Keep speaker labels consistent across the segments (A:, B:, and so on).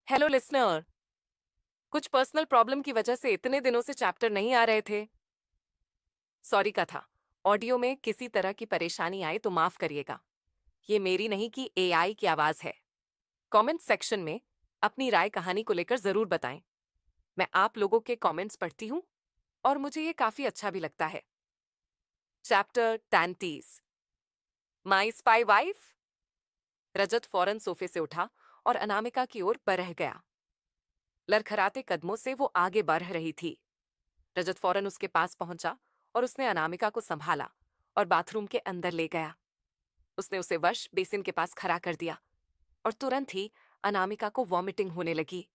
A: Hello listener. कुछ personal problem की वजह से इतने दिनों से चैप्टर नहीं आ रहे थे। सॉरी का था। ऑडियो में किसी तरह की परेशानी आए तो माफ करिएगा। ये मेरी नहीं कि एआई की आवाज है। कमेंट सेक्शन में अपनी राय कहानी को लेकर जरूर बताएं। मैं आप लोगों के कमेंट्स पढ़ती हूँ और मुझे ये काफी अच्छा भी लगता है। चैप्टर 33 माई स्पाई वाइफ। रजत फौरन सोफे से उठा और अनामिका की ओर बढ़ गया। लड़खड़ाते कदमों से वो आगे बढ़ रही थी। रजत फौरन उसके पास पहुंचा और उसने अनामिका को संभाला और बाथरूम के अंदर ले गया। उसने उसे वश बेसिन के पास खड़ा कर दिया और तुरंत ही अनामिका को वॉमिटिंग होने लगी।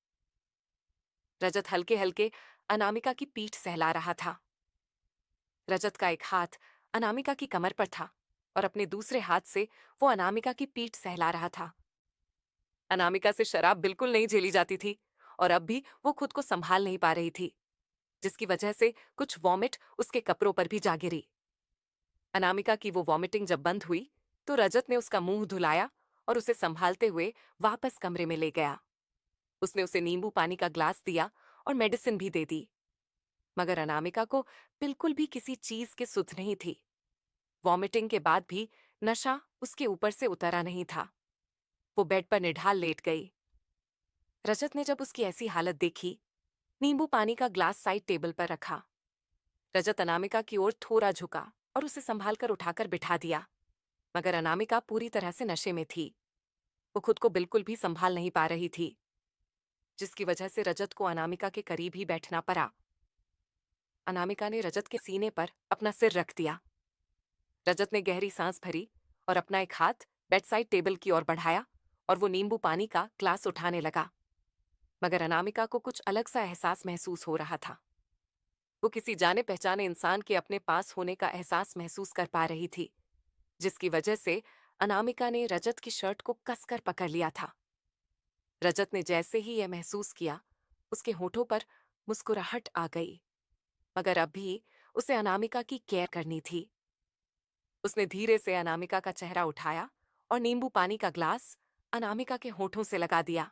A: रजत हल्के हल्के अनामिका की पीठ सहला रहा था। रजत का एक हाथ अनामिका की कमर पर था और अपने दूसरे हाथ से वो अनामिका की पीठ सहला रहा था। अनामिका से शराब बिल्कुल नहीं झेली जाती थी और अब भी वो खुद को संभाल नहीं पा रही थी, जिसकी वजह से कुछ वॉमिट उसके कपड़ों पर भी जा गिरी। अनामिका की वो वॉमिटिंग जब बंद हुई तो रजत ने उसका मुंह धुलाया और उसे संभालते हुए वापस कमरे में ले गया। उसने उसे नींबू पानी का ग्लास दिया और मेडिसिन भी दे दी, मगर अनामिका को बिल्कुल भी किसी चीज की सुध नहीं थी। वॉमिटिंग के बाद भी नशा उसके ऊपर से उतरा नहीं था। वो बेड पर निढाल लेट गई। रजत ने जब उसकी ऐसी हालत देखी, नींबू पानी का ग्लास साइड टेबल पर रखा। रजत अनामिका की ओर थोड़ा झुका और उसे संभालकर उठाकर बिठा दिया, मगर अनामिका पूरी तरह से नशे में थी। वो खुद को बिल्कुल भी संभाल नहीं पा रही थी, जिसकी वजह से रजत को अनामिका के करीब ही बैठना पड़ा। अनामिका ने रजत के सीने पर अपना सिर रख दिया। रजत ने गहरी सांस भरी और अपना एक हाथ बेडसाइड टेबल की ओर बढ़ाया और वो नींबू पानी का ग्लास उठाने लगा, मगर अनामिका को कुछ अलग सा एहसास महसूस हो रहा था। वो किसी जाने पहचाने इंसान के अपने पास होने का एहसास महसूस कर पा रही थी, जिसकी वजह से अनामिका ने रजत की शर्ट को कसकर पकड़ लिया था। रजत ने जैसे ही यह महसूस किया, उसके होठों पर मुस्कुराहट आ गई, मगर अब भी उसे अनामिका की केयर करनी थी। उसने धीरे से अनामिका का चेहरा उठाया और नींबू पानी का ग्लास अनामिका के होठों से लगा दिया।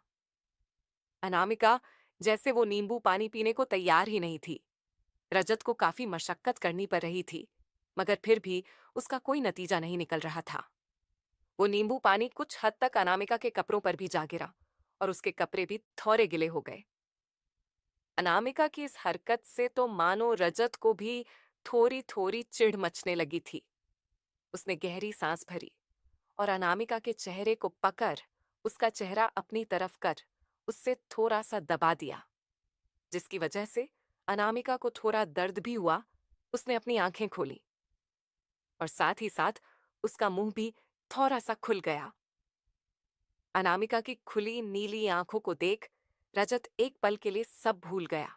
A: अनामिका जैसे वो नींबू पानी पीने को तैयार ही नहीं थी। रजत को काफी मशक्कत करनी पड़ रही थी, मगर फिर भी उसका कोई नतीजा नहीं निकल रहा था। वो नींबू पानी कुछ हद तक अनामिका के कपड़ों पर भी जा गिरा और उसके कपड़े भी थोड़े गिले हो गए। अनामिका की इस हरकत से तो मानो रजत को भी थोड़ी थोड़ी चिढ़ मचने लगी थी। उसने गहरी सांस भरी और अनामिका के चेहरे को पकड़ उसका चेहरा अपनी तरफ कर उससे थोड़ा सा दबा दिया, जिसकी वजह से अनामिका को थोड़ा दर्द भी हुआ। उसने अपनी आंखें खोली और साथ ही साथ उसका मुंह भी थोड़ा सा खुल गया। अनामिका की खुली नीली आंखों को देख रजत एक पल के लिए सब भूल गया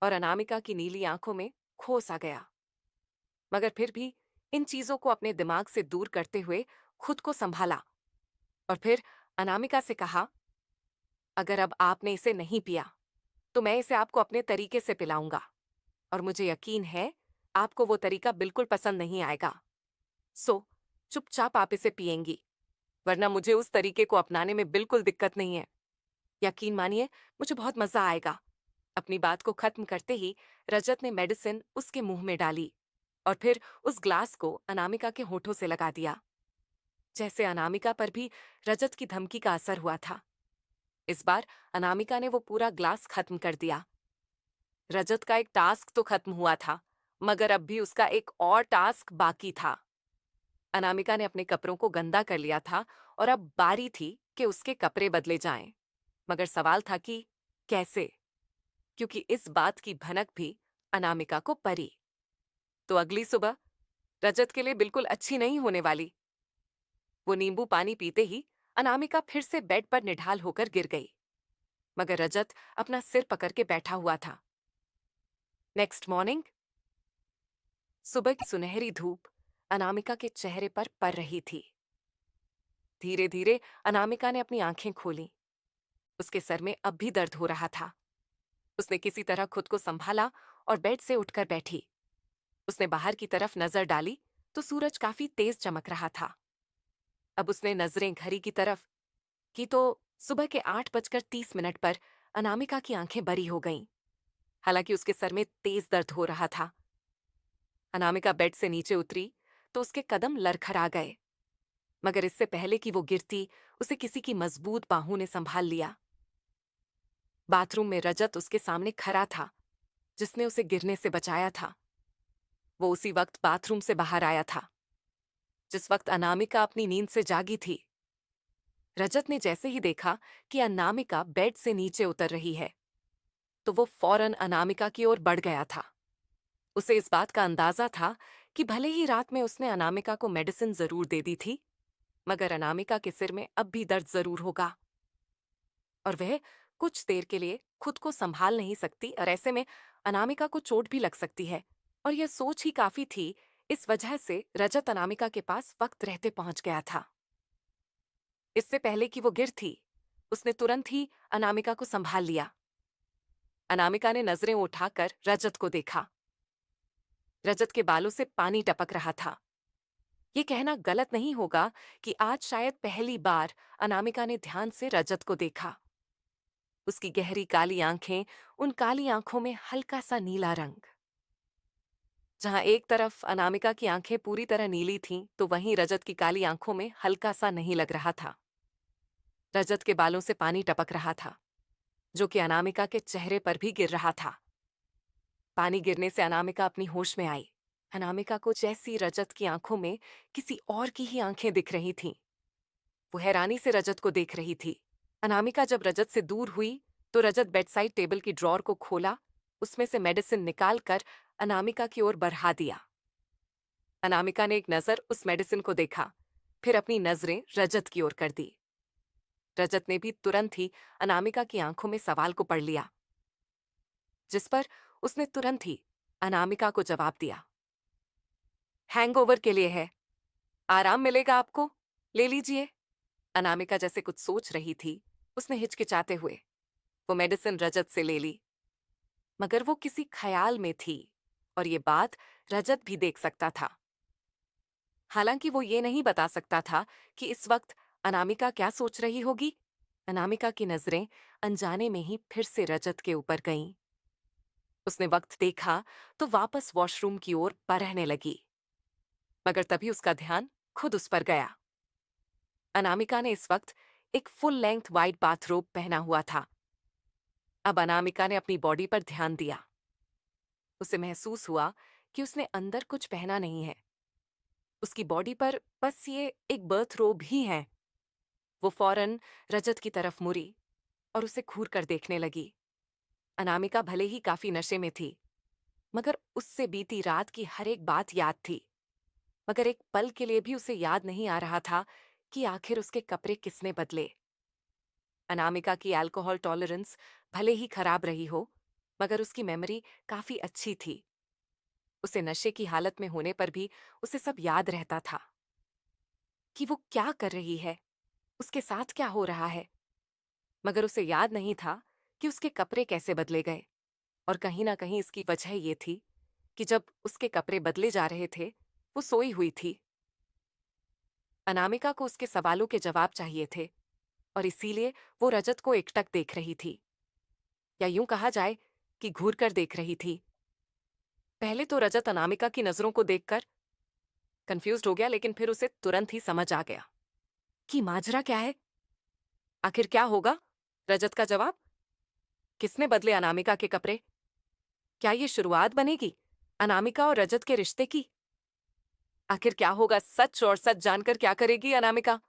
A: और अनामिका की नीली आंखों में खो सा गया, मगर फिर भी इन चीजों को अपने दिमाग से दूर करते हुए खुद को संभाला और फिर अनामिका से कहा, अगर अब आपने इसे नहीं पिया तो मैं इसे आपको अपने तरीके से पिलाऊंगा और मुझे यकीन है आपको वो तरीका बिल्कुल पसंद नहीं आएगा। सो चुपचाप आप इसे पिएंगी, वरना मुझे उस तरीके को अपनाने में बिल्कुल दिक्कत नहीं है। यकीन मानिए, मुझे बहुत मजा आएगा। अपनी बात को खत्म करते ही रजत ने मेडिसिन उसके मुंह में डाली और फिर उस ग्लास को अनामिका के होठों से लगा दिया। जैसे अनामिका पर भी रजत की धमकी का असर हुआ था। इस बार अनामिका ने वो पूरा ग्लास खत्म कर दिया। रजत का एक टास्क तो खत्म हुआ था, मगर अब भी उसका एक और टास्क बाकी था। अनामिका ने अपने कपड़ों को गंदा कर लिया था और अब बारी थी कि उसके कपड़े बदले जाएं। मगर सवाल था कि कैसे, क्योंकि इस बात की भनक भी अनामिका को पड़ी। तो अगली सुबह रजत के लिए बिल्कुल अच्छी नहीं होने वाली। वो नींबू पानी पीते ही अनामिका फिर से बेड पर निढाल होकर गिर गई, मगर रजत अपना सिर पकड़ के बैठा हुआ था। नेक्स्ट मॉर्निंग सुबह की सुनहरी धूप अनामिका के चेहरे पर पड़ रही थी। धीरे धीरे अनामिका ने अपनी आंखें खोली। उसके सर में अब भी दर्द हो रहा था। उसने किसी तरह खुद को संभाला और बेड से उठकर बैठी। उसने बाहर की तरफ नजर डाली तो सूरज काफी तेज चमक रहा था। अब उसने नजरें घड़ी की तरफ की तो सुबह के 8:30 पर अनामिका की आंखें बड़ी हो गईं। हालांकि उसके सर में तेज दर्द हो रहा था। अनामिका बेड से नीचे उतरी तो उसके कदम लड़खड़ा गए, मगर इससे पहले कि वो गिरती, उसे किसी की मजबूत बाहों ने संभाल लिया। बाथरूम में रजत उसके सामने खड़ा था, जिसने उसे गिरने से बचाया था। वो उसी वक्त बाथरूम से बाहर आया था, जिस वक्त अनामिका अपनी नींद से जागी थी। रजत ने जैसे ही देखा कि अनामिका बेड से नीचे उतर रही है, तो वो फौरन अनामिका की ओर बढ़ गया था। उसे इस बात का अंदाजा था कि भले ही रात में उसने अनामिका को मेडिसिन जरूर दे दी थी, मगर अनामिका के सिर में अब भी दर्द जरूर होगा और वह कुछ देर के लिए खुद को संभाल नहीं सकती, और ऐसे में अनामिका को चोट भी लग सकती है। और यह सोच ही काफी थी। इस वजह से रजत अनामिका के पास वक्त रहते पहुंच गया था। इससे पहले कि वो गिरती, उसने तुरंत ही अनामिका को संभाल लिया। अनामिका ने नजरें उठाकर रजत को देखा। रजत के बालों से पानी टपक रहा था। ये कहना गलत नहीं होगा कि आज शायद पहली बार अनामिका ने ध्यान से रजत को देखा। उसकी गहरी काली आंखें, उन काली आंखों में हल्का सा नीला रंग। जहां एक तरफ अनामिका की आंखें पूरी तरह नीली थीं, तो वहीं रजत की काली आंखों में हल्का सा नहीं लग रहा था। रजत के बालों से पानी टपक रहा था, जो कि अनामिका के चेहरे पर भी गिर रहा था। पानी गिरने से अनामिका अपनी होश में आई। अनामिका को जैसी रजत की आंखों में किसी और की ही आंखें दिख रही थीं। वो हैरानी से रजत को देख रही थी। अनामिका जब रजत से दूर हुई, तो रजत बेडसाइड टेबल की ड्रॉर को खोला, उसमें से मेडिसिन निकालकर अनामिका की ओर बढ़ा दिया। अनामिका ने एक नजर उस मेडिसिन को देखा, फिर अपनी नजरें रजत की ओर कर दी। रजत ने भी तुरंत ही अनामिका की आंखों में सवाल को पढ़ लिया, जिस पर उसने तुरंत ही अनामिका को जवाब दिया, हैंगओवर के लिए है, आराम मिलेगा आपको, ले लीजिए। अनामिका जैसे कुछ सोच रही थी, उसने हिचकिचाते हुए वो मेडिसिन रजत से ले ली, मगर वो किसी ख्याल में थी और ये बात रजत भी देख सकता था। हालांकि वो ये नहीं बता सकता था कि इस वक्त अनामिका क्या सोच रही होगी। अनामिका की नजरें अनजाने में ही फिर से रजत के ऊपर गईं। उसने वक्त देखा तो वापस वॉशरूम की ओर बरहने लगी, मगर तभी उसका ध्यान खुद उस पर गया। अनामिका ने इस वक्त एक फुल लेंथ वाइट बाथरोब पहना हुआ था। अब अनामिका ने अपनी बॉडी पर ध्यान दिया। उसे महसूस हुआ कि उसने अंदर कुछ पहना नहीं है। उसकी बॉडी पर बस ये एक बर्थ रोब ही है। वो फौरन रजत की तरफ मुड़ी और उसे घूर कर देखने लगी। अनामिका भले ही काफी नशे में थी, मगर उससे बीती रात की हर एक बात याद थी। मगर एक पल के लिए भी उसे याद नहीं आ रहा था कि आखिर उसके कपड़े किसने बदले। अनामिका की अल्कोहल टॉलरेंस भले ही खराब रही हो, मगर उसकी मेमोरी काफी अच्छी थी। उसे नशे की हालत में होने पर भी उसे सब याद रहता था कि वो क्या कर रही है, उसके साथ क्या हो रहा है। मगर उसे याद नहीं था कि उसके कपड़े कैसे बदले गए। और कहीं ना कहीं इसकी वजह ये थी कि जब उसके कपड़े बदले जा रहे थे, वो सोई हुई थी। अनामिका को उसके सवालों के जवाब चाहिए थे, और इसीलिए वो रजत को एकटक देख रही थी, या यूं कहा जाए कि घूर कर देख रही थी। पहले तो रजत अनामिका की नजरों को देखकर कंफ्यूज्ड हो गया, लेकिन फिर उसे तुरंत ही समझ आ गया कि माजरा क्या है। आखिर क्या होगा? रजत का जवाब, किसने बदले अनामिका के कपड़े? क्या ये शुरुआत बनेगी अनामिका और रजत के रिश्ते की? आखिर क्या होगा? सच और सच जानकर क्या करेगी अनामिका?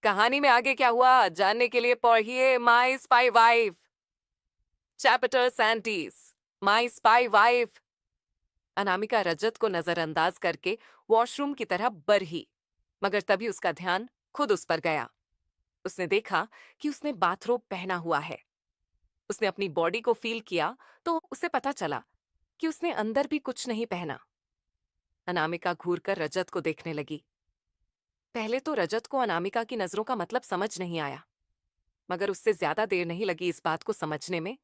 A: कहानी में आगे क्या हुआ जानने के लिए पढ़िए माई स्पाई वाइफ, चैप्टर 37, माई स्पाई वाइफ। अनामिका रजत को नजरअंदाज करके वॉशरूम की तरफ बढ़ी, मगर तभी उसका ध्यान खुद उस पर गया। उसने देखा कि उसने बाथरोब पहना हुआ है। उसने अपनी बॉडी को फील किया तो उसे पता चला कि उसने अंदर भी कुछ नहीं पहना। अनामिका घूरकर रजत को देखने लगी। पहले तो रजत को अनामिका की नजरों का मतलब समझ नहीं आया, मगर उससे ज्यादा देर नहीं लगी इस बात को समझने में।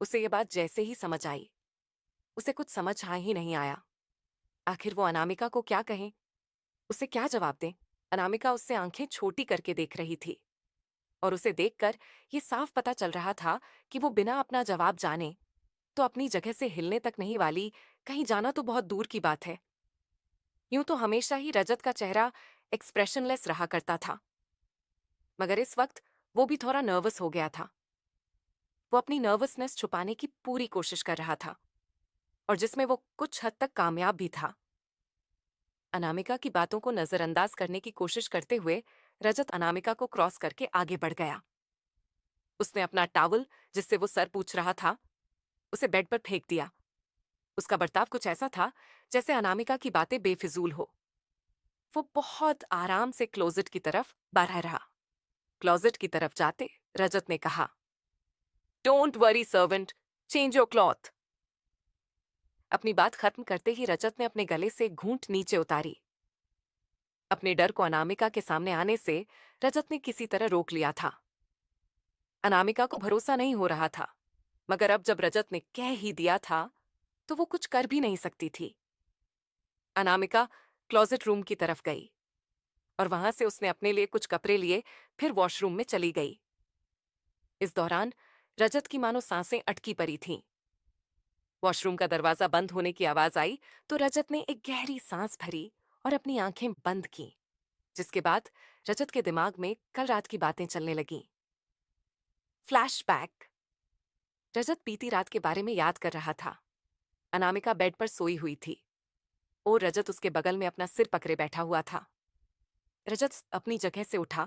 A: उसे ये बात जैसे ही समझ आई, उसे कुछ समझ आ ही नहीं आया। आखिर वो अनामिका को क्या कहे, उसे क्या जवाब दें? अनामिका उससे आंखें छोटी करके देख रही थी और उसे देखकर ये साफ पता चल रहा था कि वो बिना अपना जवाब जाने तो अपनी जगह से हिलने तक नहीं वाली, कहीं जाना तो बहुत दूर की बात है। यूं तो हमेशा ही रजत का चेहरा एक्सप्रेशनलेस रहा करता था, मगर इस वक्त वो भी थोड़ा नर्वस हो गया था। वो अपनी नर्वसनेस छुपाने की पूरी कोशिश कर रहा था, और जिसमें वो कुछ हद तक कामयाब भी था। अनामिका की बातों को नजरअंदाज करने की कोशिश करते हुए रजत अनामिका को क्रॉस करके आगे बढ़ गया। उसने अपना टॉवल, जिससे वो सर पूछ रहा था, उसे बेड पर फेंक दिया। उसका बर्ताव कुछ ऐसा था जैसे अनामिका की बातें बेफिजूल हो। वो बहुत आराम से क्लोजेट की तरफ बढ़ा रहा। क्लोजेट की तरफ जाते रजत ने कहा, don't worry servant, change your cloth. अपनी बात खत्म करते ही रजत ने अपने गले से घूंट नीचे उतारी। अपने डर को अनामिका के सामने आने से रजत ने किसी तरह रोक लिया था। अनामिका को भरोसा नहीं हो रहा था, मगर अब जब रजत ने कह ही दिया था तो वो कुछ कर भी नहीं सकती थी। अनामिका क्लोजेट रूम की तरफ गई और वहां से उसने अपने लिए कुछ कपड़े लिए, फिर वॉशरूम में चली गई। इस दौरान रजत की मानो सांसें अटकी पड़ी थीं। वॉशरूम का दरवाजा बंद होने की आवाज आई तो रजत ने एक गहरी सांस भरी और अपनी आंखें बंद की, जिसके बाद रजत के दिमाग में कल रात की बातें चलने लगीं। फ्लैशबैक। रजत बीती रात के बारे में याद कर रहा था। अनामिका बेड पर सोई हुई थी और रजत उसके बगल में अपना सिर पकड़े बैठा हुआ था। रजत अपनी जगह से उठा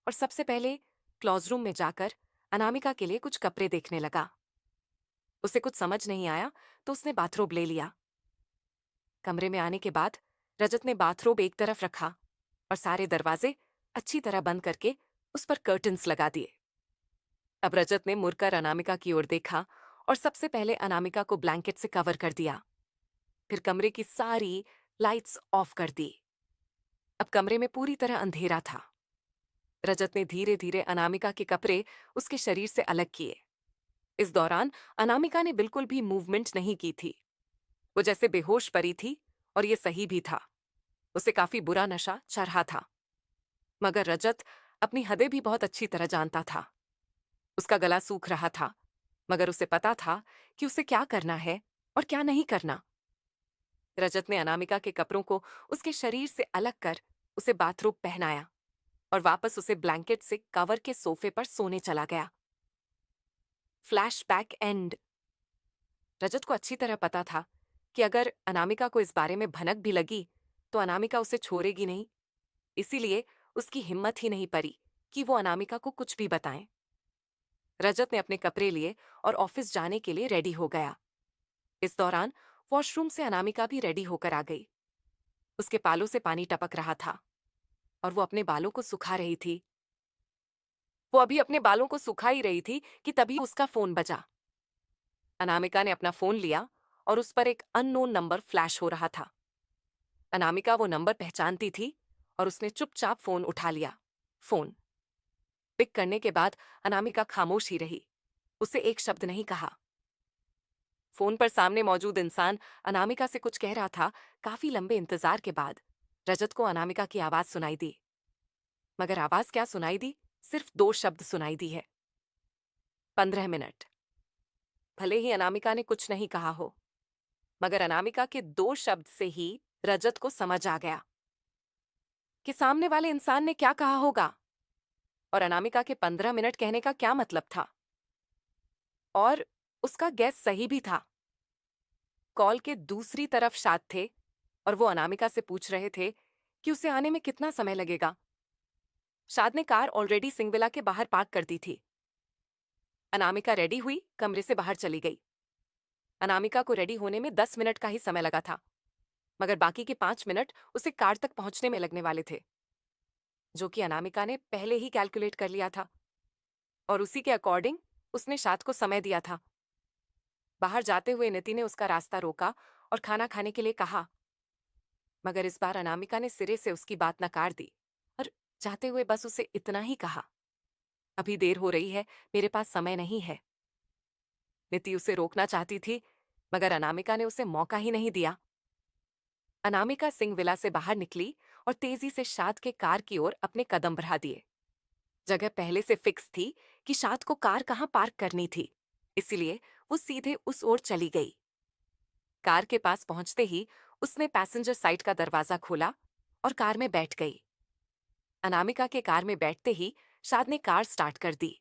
A: और सबसे पहले क्लॉजरूम में जाकर अनामिका के लिए कुछ कपड़े देखने लगा। उसे कुछ समझ नहीं आया तो उसने बाथरोब ले लिया। कमरे में आने के बाद रजत ने बाथरोब एक तरफ रखा और सारे दरवाजे अच्छी तरह बंद करके उस पर कर्टन्स लगा दिए। अब रजत ने मुड़कर अनामिका की ओर देखा और सबसे पहले अनामिका को ब्लैंकेट से कवर कर दिया। फिर कमरे की सारी लाइट्स ऑफ कर दी। अब कमरे में पूरी तरह अंधेरा था। रजत ने धीरे धीरे अनामिका के कपड़े उसके शरीर से अलग किए। इस दौरान अनामिका ने बिल्कुल भी मूवमेंट नहीं की थी। वो जैसे बेहोश पड़ी थी, और ये सही भी था। उसे काफी बुरा नशा चढ़ा था। मगर रजत अपनी हदें भी बहुत अच्छी तरह जानता था। उसका गला सूख रहा था, मगर उसे पता था कि उसे क्या करना है और क्या नहीं करना। रजत ने अनामिका के कपड़ों को उसके शरीर से अलग कर उसे बाथरोब पहनाया और वापस उसे ब्लैंकेट से कवर के सोफे पर सोने चला गया। Flashback and. रजत को अच्छी तरह पता था कि अगर अनामिका को इस बारे में भनक भी लगी तो अनामिका उसे छोड़ेगी नहीं। इसीलिए उसकी हिम्मत ही नहीं पड़ी कि वो अनामिका को कुछ भी बताएं। रजत ने अपने कपड़े लिए और ऑफिस जाने के लिए रेडी हो गया। इस दौरान वॉशरूम से अनामिका भी रेडी होकर आ गई। उसके बालों से पानी टपक रहा था और वो अपने बालों को सुखा रही थी। वो अभी अपने बालों को सुखा ही रही थी कि तभी उसका फोन बजा। अनामिका ने अपना फोन लिया और उस पर एक अननोन नंबर फ्लैश हो रहा था। अनामिका वो नंबर पहचानती थी और उसने चुपचाप फोन उठा लिया। फोन पिक करने के बाद अनामिका खामोश ही रही। उसे एक शब्द नहीं कहा। फोन पर सामने मौजूद इंसान अनामिका से कुछ कह रहा था। काफी लंबे इंतजार के बाद रजत को अनामिका की आवाज सुनाई दी। मगर आवाज क्या सुनाई दी, सिर्फ दो शब्द सुनाई दी है, 15 मिनट। भले ही अनामिका ने कुछ नहीं कहा हो, मगर अनामिका के दो शब्द से ही रजत को समझ आ गया कि सामने वाले इंसान ने क्या कहा होगा और अनामिका के 15 मिनट कहने का क्या मतलब था। और उसका गैस सही भी था। कॉल के दूसरी तरफ शाद थे और वो अनामिका से पूछ रहे थे कि उसे आने में कितना समय लगेगा। शाद ने कार ऑलरेडी सिंगविला के बाहर पार्क कर दी थी। अनामिका रेडी हुई, कमरे से बाहर चली गई। अनामिका को रेडी होने में 10 मिनट का ही समय लगा था, मगर बाकी के 5 मिनट उसे कार तक पहुंचने में लगने वाले थे, जो कि अनामिका ने पहले ही कैलकुलेट कर लिया था और उसी के अकॉर्डिंग उसने शाद को समय दिया था। बाहर जाते हुए नीति ने उसका रास्ता रोका और खाना खाने के लिए कहा, मगर इस बार अनामिका ने सिरे से उसकी बात नकार दी और जाते हुए बस उसे इतना ही कहा, अभी देर हो रही है, मेरे पास समय नहीं है। नीति उसे रोकना चाहती थी, मगर अनामिका ने उसे मौका ही नहीं दिया। अनामिका सिंह विला से बाहर निकली और तेजी से शाद के कार की ओर अपने कदम बढ़ा दिए। जगह पहले से फिक्स थी कि शाद को कार कहाँ पार्क करनी थी, इसीलिए वो सीधे उस ओर चली गई। कार के पास पहुंचते ही उसने पैसेंजर साइड का दरवाजा खोला और कार में बैठ गई। अनामिका के कार में बैठते ही शाद ने कार स्टार्ट कर दी।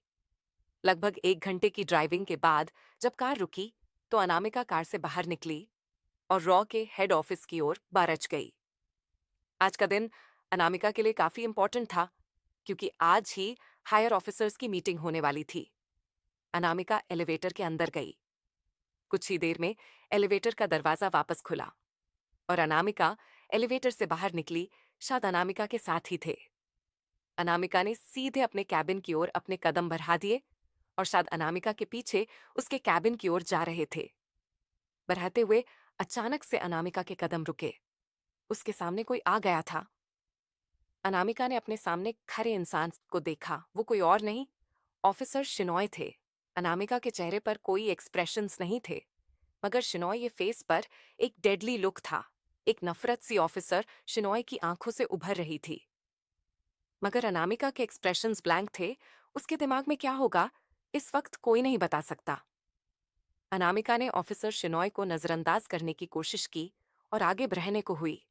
A: लगभग 1 घंटे की ड्राइविंग के बाद जब कार रुकी तो अनामिका कार से बाहर निकली और रॉ के हेड ऑफिस की ओर बरच गई। आज का दिन अनामिका के लिए काफी इंपॉर्टेंट था क्योंकि आज ही हायर ऑफिसर्स की मीटिंग होने वाली थी। अनामिका एलिवेटर के अंदर गई। कुछ ही देर में एलिवेटर का दरवाजा वापस खुला और अनामिका एलिवेटर से बाहर निकली। शायद अनामिका के साथ ही थे। अनामिका ने सीधे अपने कैबिन की ओर अपने कदम बढ़ा दिए और शायद अनामिका के पीछे उसके कैबिन की ओर जा रहे थे। बढ़ाते हुए अचानक से अनामिका के कदम रुके। उसके सामने कोई आ गया था। अनामिका ने अपने सामने खड़े इंसान को देखा। वो कोई और नहीं, ऑफिसर शिनॉय थे। अनामिका के चेहरे पर कोई एक्सप्रेशंस नहीं थे, मगर शिनॉय के फेस पर एक डेडली लुक था। एक नफरत सी ऑफिसर शिनॉय की आंखों से उभर रही थी। मगर अनामिका के एक्सप्रेशंस ब्लैंक थे। उसके दिमाग में क्या होगा, इस वक्त कोई नहीं बता सकता। अनामिका ने ऑफिसर शिनॉय को नजरअंदाज करने की कोशिश की और आगे बढ़ने को हुई,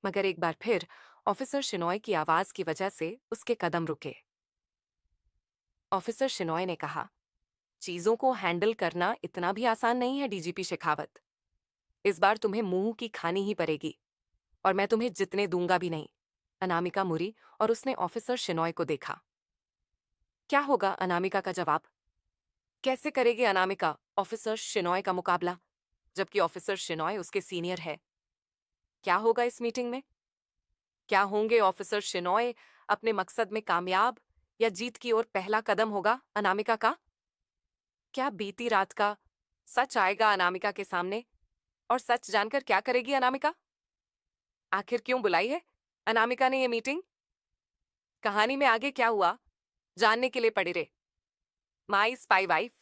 A: मगर एक बार फिर ऑफिसर शिनॉय की आवाज की वजह से उसके कदम रुके। ऑफिसर शिनॉय ने कहा, चीजों को हैंडल करना इतना भी आसान नहीं है डीजीपी शेखावत। इस बार तुम्हें मुंह की खानी ही पड़ेगी और मैं तुम्हें जितने दूंगा भी नहीं। अनामिका मुड़ी और उसने ऑफिसर शिनॉय को देखा। क्या होगा अनामिका का जवाब? कैसे करेगी अनामिका ऑफिसर शिनॉय का मुकाबला, जबकि ऑफिसर शिनॉय उसके सीनियर है? क्या होगा इस मीटिंग में? क्या होंगे ऑफिसर शिनॉय अपने मकसद में कामयाब, या जीत की ओर पहला कदम होगा अनामिका का? क्या बीती रात का सच आएगा अनामिका के सामने, और सच जानकर क्या करेगी अनामिका? आखिर क्यों बुलाई है अनामिका ने ये मीटिंग? कहानी में आगे क्या हुआ जानने के लिए पड़े रहे। My spy wife,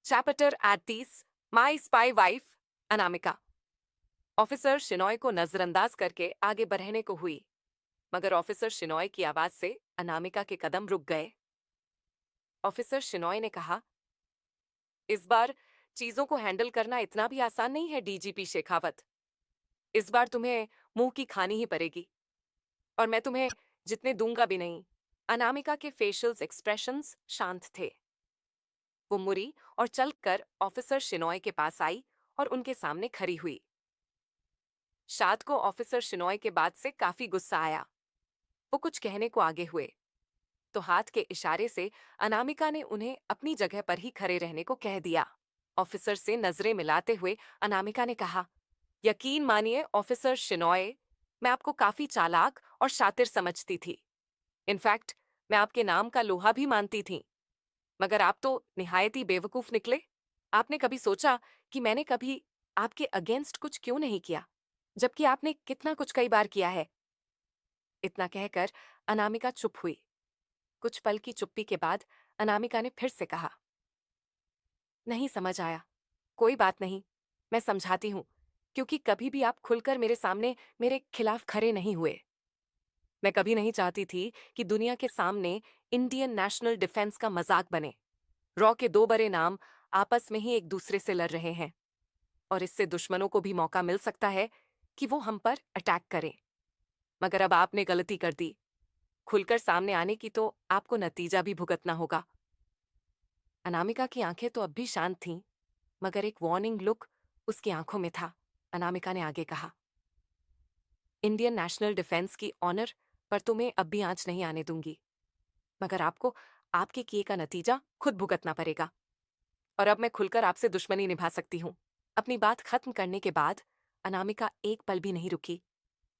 A: chapter 38, my spy wife Anamika. Officer Shinoy को नजरअंदाज करके आगे बढ़ने को हुई, मगर ऑफिसर शिनॉय की आवाज से अनामिका के कदम रुक गए। ऑफिसर शिनॉय ने कहा, इस बार चीजों को हैंडल करना इतना भी आसान नहीं है डीजीपी शेखावत। इस बार तुम्हें मुंह की खानी ही पड़ेगी और मैं तुम्हें जितने दूंगा भी नहीं। अनामिका के फेशियल एक्सप्रेशंस शांत थे। वो मुड़ी और चलकर ऑफिसर शिनॉय के पास आई और उनके सामने खड़ी हुई। शाद को ऑफिसर शिनॉय के बात से काफी गुस्सा आया। वो कुछ कहने को आगे हुए तो हाथ के इशारे से अनामिका ने उन्हें अपनी जगह पर ही खड़े रहने को कह दिया। ऑफिसर से नजरें मिलाते हुए अनामिका ने कहा, यकीन मानिए ऑफिसर शिनॉय, मैं आपको काफी चालाक और शातिर समझती थी। इनफैक्ट मैं आपके नाम का लोहा भी मानती थी, मगर आप तो निहायत ही बेवकूफ निकले। आपने कभी सोचा कि मैंने कभी आपके अगेंस्ट कुछ क्यों नहीं किया, जबकि आपने कितना कुछ कई बार किया है? इतना कहकर अनामिका चुप हुई। कुछ पल की चुप्पी के बाद अनामिका ने फिर से कहा, नहीं समझ आया। कोई बात नहीं, मैं समझाती हूं, क्योंकि कभी भी आप खुलकर मेरे सामने मेरे खिलाफ खड़े नहीं हुए। मैं कभी नहीं चाहती थी कि दुनिया के सामने इंडियन नेशनल डिफेंस का मजाक बने। रॉ के दो बड़े नाम आपस में ही एक दूसरे से लड़ रहे हैं और इससे दुश्मनों को भी मौका मिल सकता है कि वो हम पर अटैक करें। मगर अब आपने गलती कर दी। खुलकर सामने आने की तो आपको नतीजा भी भुगतना होगा। अनामिका की आंखें तो अब भी शांत थीं, मगर एक वार्निंग लुक उसकी आंखों में था। अनामिका ने आगे कहा, इंडियन नेशनल डिफेंस की ऑनर पर तुम्हें अब भी आंच नहीं आने दूंगी, मगर आपको आपके किए का नतीजा खुद भुगतना पड़ेगा। और अब मैं खुलकर आपसे दुश्मनी निभा सकती हूँ। अपनी बात खत्म करने के बाद अनामिका एक पल भी नहीं रुकी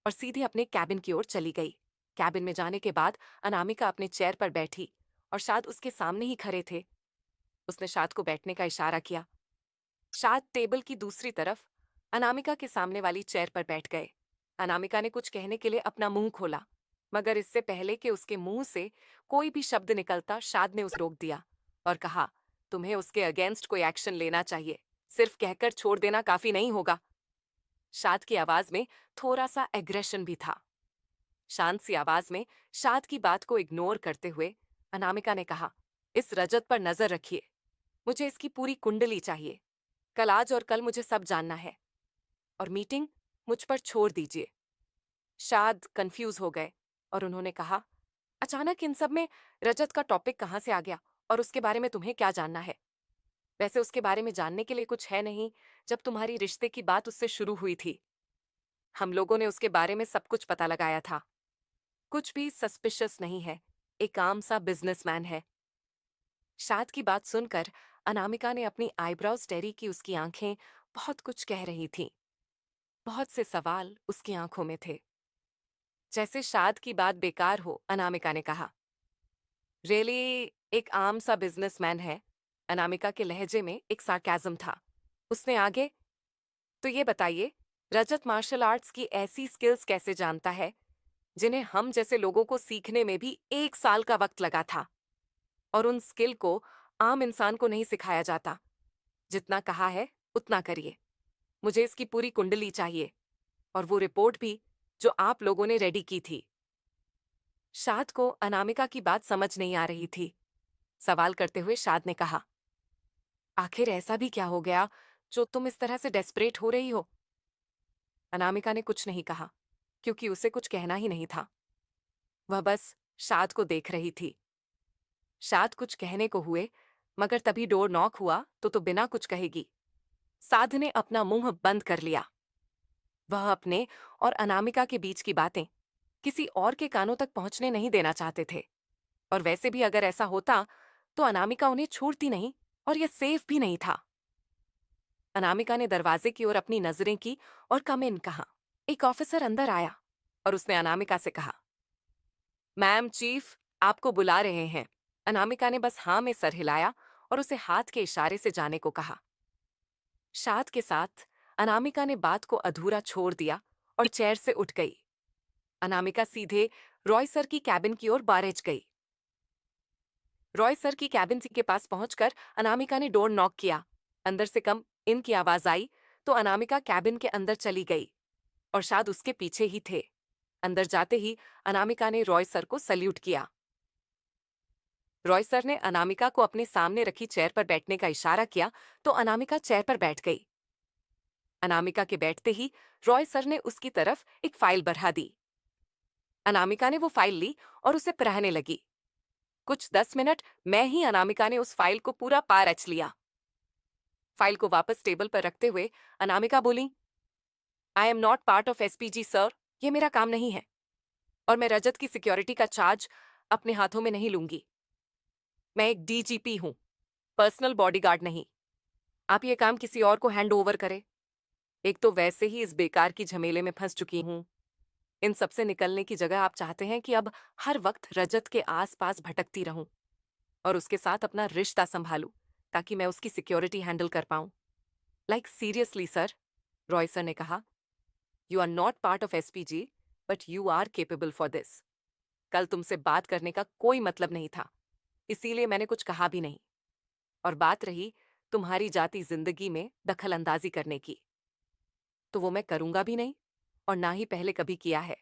A: और सीधे अपने कैबिन की ओर चली गई। कैबिन में जाने के बाद अनामिका अपने चेयर पर बैठी और शाद उसके सामने ही खड़े थे। उसने शाद को बैठने का इशारा किया। शाद टेबल की दूसरी तरफ अनामिका के सामने वाली चेयर पर बैठ गए। अनामिका ने कुछ कहने के लिए अपना मुंह खोला, मगर इससे पहले कि उसके मुंह से कोई भी शब्द निकलता शाद ने उसे रोक दिया और कहा, तुम्हें उसके अगेंस्ट कोई एक्शन लेना चाहिए, सिर्फ कहकर छोड़ देना काफी नहीं होगा। शाद की आवाज में थोड़ा सा एग्रेशन भी था। शांत सी आवाज में शाद की बात को इग्नोर करते हुए अनामिका ने कहा, इस रजत पर नजर रखिए। मुझे इसकी पूरी कुंडली चाहिए। कल, आज और कल मुझे सब जानना है। और मीटिंग मुझ पर छोड़ दीजिए। शाद कंफ्यूज हो गए और उन्होंने कहा, अचानक इन सब में रजत का टॉपिक कहाँ से आ गया और उसके बारे में तुम्हें क्या जानना है? वैसे उसके बारे में जानने के लिए कुछ है नहीं। जब तुम्हारी रिश्ते की बात उससे शुरू हुई थी, हम लोगों ने उसके बारे में सब कुछ पता लगाया था। कुछ भी सस्पिशियस नहीं है। एक आम सा बिजनेसमैन है। शाद की बात सुनकर अनामिका ने अपनी आईब्रोज टेरी की। उसकी आंखें बहुत कुछ कह रही थीं। बहुत से सवाल उसकी आंखों में थे। जैसे शाद की बात बेकार हो, अनामिका ने कहा। रियली एक आम सा बिजनेसमैन है। अनामिका के लहजे में एक सार्केज्म था। उसने आगे, तो ये बताइए, रजत मार्शल आर्ट्स की ऐसी स्किल्स कैसे जानता है जिन्हें हम जैसे लोगों को सीखने में भी 1 साल का वक्त लगा था? और उन स्किल को आम इंसान को नहीं सिखाया जाता। जितना कहा है उतना करिए। मुझे इसकी पूरी कुंडली चाहिए और वो रिपोर्ट भी जो आप लोगों ने रेडी की थी। शाद को अनामिका की बात समझ नहीं आ रही थी। सवाल करते हुए शाद ने कहा, आखिर ऐसा भी क्या हो गया जो तुम इस तरह से डेस्परेट हो रही हो? अनामिका ने कुछ नहीं कहा क्योंकि उसे कुछ कहना ही नहीं था। वह बस शाद को देख रही थी। शाद कुछ कहने को हुए, मगर तभी डोर नॉक हुआ तो बिना कुछ कहेगी साध ने अपना मुंह बंद कर लिया। वह अपने और अनामिका के बीच की बातें किसी और के कानों तक पहुंचने नहीं देना चाहते थे। और वैसे भी अगर ऐसा होता तो अनामिका उन्हें छोड़ती नहीं और यह सेफ भी नहीं था। अनामिका ने दरवाजे की ओर अपनी नजरें की और कम इन कहा। एक ऑफिसर अंदर आया और उसने अनामिका से कहा, मैम, चीफ आपको बुला रहे हैं। अनामिका ने बस हाँ में सर हिलाया और उसे हाथ के इशारे से जाने को कहा। शाद के साथ अनामिका ने बात को अधूरा छोड़ दिया और चेयर से उठ गई। अनामिका सीधे रॉय सर की कैबिन की ओर बारेज गई। रॉय सर की कैबिन के पास पहुंचकर अनामिका ने डोर नॉक किया। अंदर से कम इन की आवाज आई तो अनामिका कैबिन के अंदर चली गई और शाद उसके पीछे ही थे। अंदर जाते ही अनामिका ने रॉय सर को सल्यूट किया। रॉय सर ने अनामिका को अपने सामने रखी चेयर पर बैठने का इशारा किया तो अनामिका चेयर पर बैठ गई। अनामिका के बैठते ही रॉय सर ने उसकी तरफ एक फाइल बढ़ा दी। अनामिका ने वो फाइल ली और उसे पढ़ने लगी। कुछ 10 मिनट में ही अनामिका ने उस फाइल को पूरा पार रच लिया। फाइल को वापस टेबल पर रखते हुए अनामिका बोली, I am not part of SPG sir. ये मेरा काम नहीं है और मैं रजत की सिक्योरिटी का चार्ज अपने हाथों में नहीं लूंगी। मैं एक डीजीपी हूं, पर्सनल बॉडीगार्ड नहीं। आप ये काम किसी और को हैंड ओवर करें। एक तो वैसे ही इस बेकार की झमेले में फंस चुकी हूं। इन सबसे निकलने की जगह आप चाहते हैं कि अब हर वक्त रजत के आसपास भटकती रहूं और उसके साथ अपना रिश्ता संभालूं ताकि मैं उसकी सिक्योरिटी हैंडल कर पाऊं। Like seriously sir, Roy sir ने कहा, you are not part of SPG but you are capable for this. कल तुमसे बात करने का कोई मतलब नहीं था, इसीलिए मैंने कुछ कहा भी नहीं। और बात रही तुम्हारी जाती जिंदगी में दखल अंदाजी करने की, तो वो मैं करूंगा भी नहीं और ना ही पहले कभी किया है।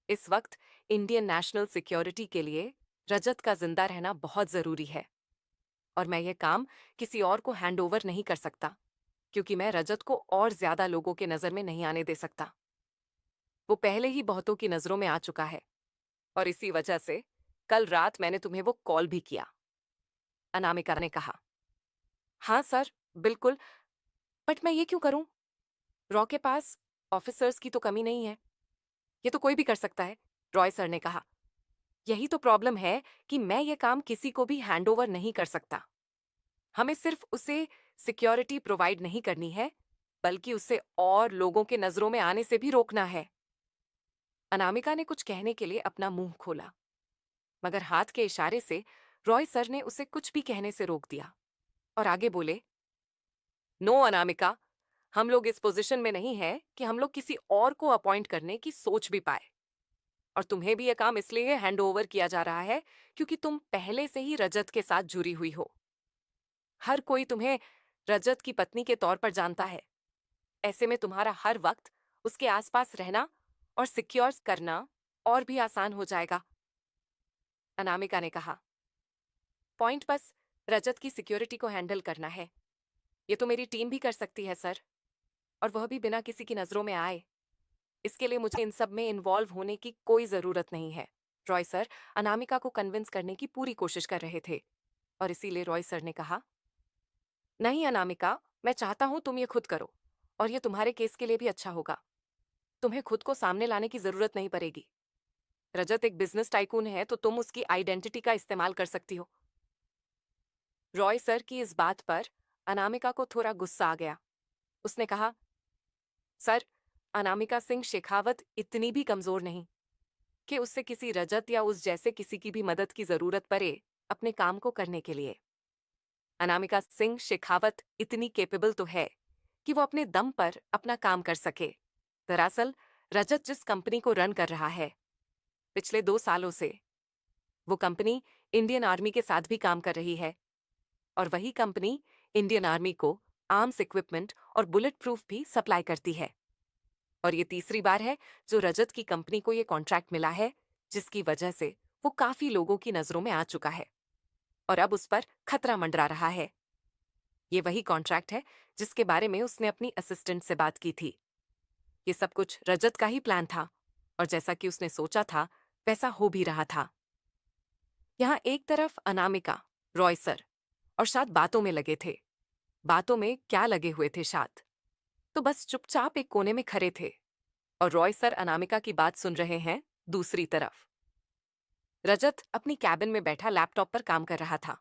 A: इस वक्त इंडियन नेशनल सिक्योरिटी के लिए रजत का जिंदा रहना बहुत जरूरी है और मैं यह काम किसी और को हैंड ओवर नहीं कर सकता क्योंकि मैं रजत को और ज्यादा लोगों के नजर में नहीं आने दे सकता। वो पहले ही बहुतों की नजरों में आ चुका है और इसी वजह से कल रात मैंने तुम्हें वो कॉल भी किया। अनामिका ने कहा, हाँ सर, बिल्कुल, बट मैं ये क्यों करूं? रॉ के पास ऑफिसर्स की तो कमी नहीं है। ये तो कोई भी कर सकता है, रॉय सर ने कहा। यही तो प्रॉब्लम है कि मैं ये काम किसी को भी हैंड ओवर नहीं कर सकता। हमें सिर्फ उसे सिक्योरिटी प्रोवाइड नहीं करनी है, बल्कि उसे और लोगों के नजरों में आने से भी रोकना है। अनामिका ने कुछ कहने के लिए अपना मुंह खोला, मगर हाथ के इशारे से रॉय सर ने उसे कुछ भी कहने से रोक दिया और आगे बोले, नो अनामिका, हम लोग इस पोजीशन में नहीं है कि हम लोग किसी और को अपॉइंट करने की सोच भी पाए। और तुम्हें भी यह काम इसलिए हैंड ओवर किया जा रहा है क्योंकि तुम पहले से ही रजत के साथ जुड़ी हुई हो। हर कोई तुम्हें रजत की पत्नी के तौर पर जानता है। ऐसे में तुम्हारा हर वक्त उसके आसपास रहना और सिक्योर करना और भी आसान हो जाएगा, अनामिका ने कहा। पॉइंट बस रजत की सिक्योरिटी को हैंडल करना है। ये तो मेरी टीम भी कर सकती है सर, और वह भी बिना किसी की नजरों में आए। इसके लिए मुझे इन सब में इन्वॉल्व होने की कोई जरूरत नहीं है। रॉय सर अनामिका को कन्विंस करने की पूरी कोशिश कर रहे थे, और इसीलिए रॉय सर ने कहा, नहीं अनामिका, मैं चाहता हूं तुम ये खुद करो, और ये तुम्हारे केस के लिए भी अच्छा होगा। तुम्हें खुद को सामने लाने की जरूरत नहीं पड़ेगी। रजत एक बिजनेस टाइकून है, तो तुम उसकी आइडेंटिटी का इस्तेमाल कर सकती हो। रॉय सर की इस बात पर अनामिका को थोड़ा गुस्सा आ गया। उसने कहा, सर, अनामिका सिंह शेखावत इतनी भी कमजोर नहीं कि उससे किसी रजत या उस जैसे किसी की भी मदद की जरूरत पड़े अपने काम को करने के लिए। अनामिका सिंह शेखावत इतनी केपेबल तो है कि वो अपने दम पर अपना काम कर सके। दरअसल रजत जिस कंपनी को रन कर रहा है पिछले 2 सालों से, वो कंपनी इंडियन आर्मी के साथ भी काम कर रही है, और वही कंपनी इंडियन आर्मी को आर्म्स इक्विपमेंट और बुलेट प्रूफ भी सप्लाई करती है। और ये तीसरी बार है जो रजत की कंपनी को ये कॉन्ट्रैक्ट मिला है, जिसकी वजह से वो काफी लोगों की नजरों में आ चुका है, और अब उस पर खतरा मंडरा रहा है। ये वही कॉन्ट्रैक्ट है जिसके बारे में उसने अपनी असिस्टेंट से बात की थी। ये सब कुछ रजत का ही प्लान था, और जैसा कि उसने सोचा था वैसा हो भी रहा था। यहाँ एक तरफ अनामिका, रॉय सर और शाद बातों में लगे थे। बातों में क्या लगे हुए थे शाद? तो बस चुपचाप एक कोने में खड़े थे, और रॉय सर अनामिका की बात सुन रहे हैं। दूसरी तरफ रजत अपनी कैबिन में बैठा लैपटॉप पर काम कर रहा था।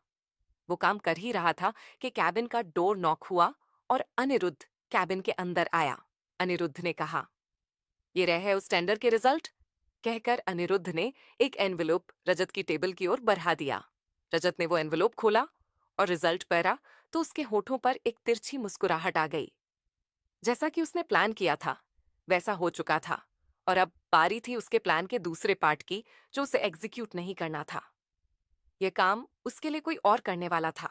A: वो काम कर ही रहा था कि कैबिन का डोर नॉक हुआ और अनिरुद्ध कैबिन के अंदर आया। अनिरुद्ध ने कहा, ये रहे उस टेंडर के रिजल्ट। कहकर अनिरुद्ध ने एक एनवेलोप रजत की टेबल की ओर बढ़ा दिया। रजत ने वो एनवेलोप खोला और रिजल्ट पढ़ा तो उसके होठों पर एक तिरछी मुस्कुराहट आ गई। जैसा कि उसने प्लान किया था वैसा हो चुका था, और अब बारी थी उसके प्लान के दूसरे पार्ट की, जो उसे एग्जीक्यूट नहीं करना था। यह काम उसके लिए कोई और करने वाला था।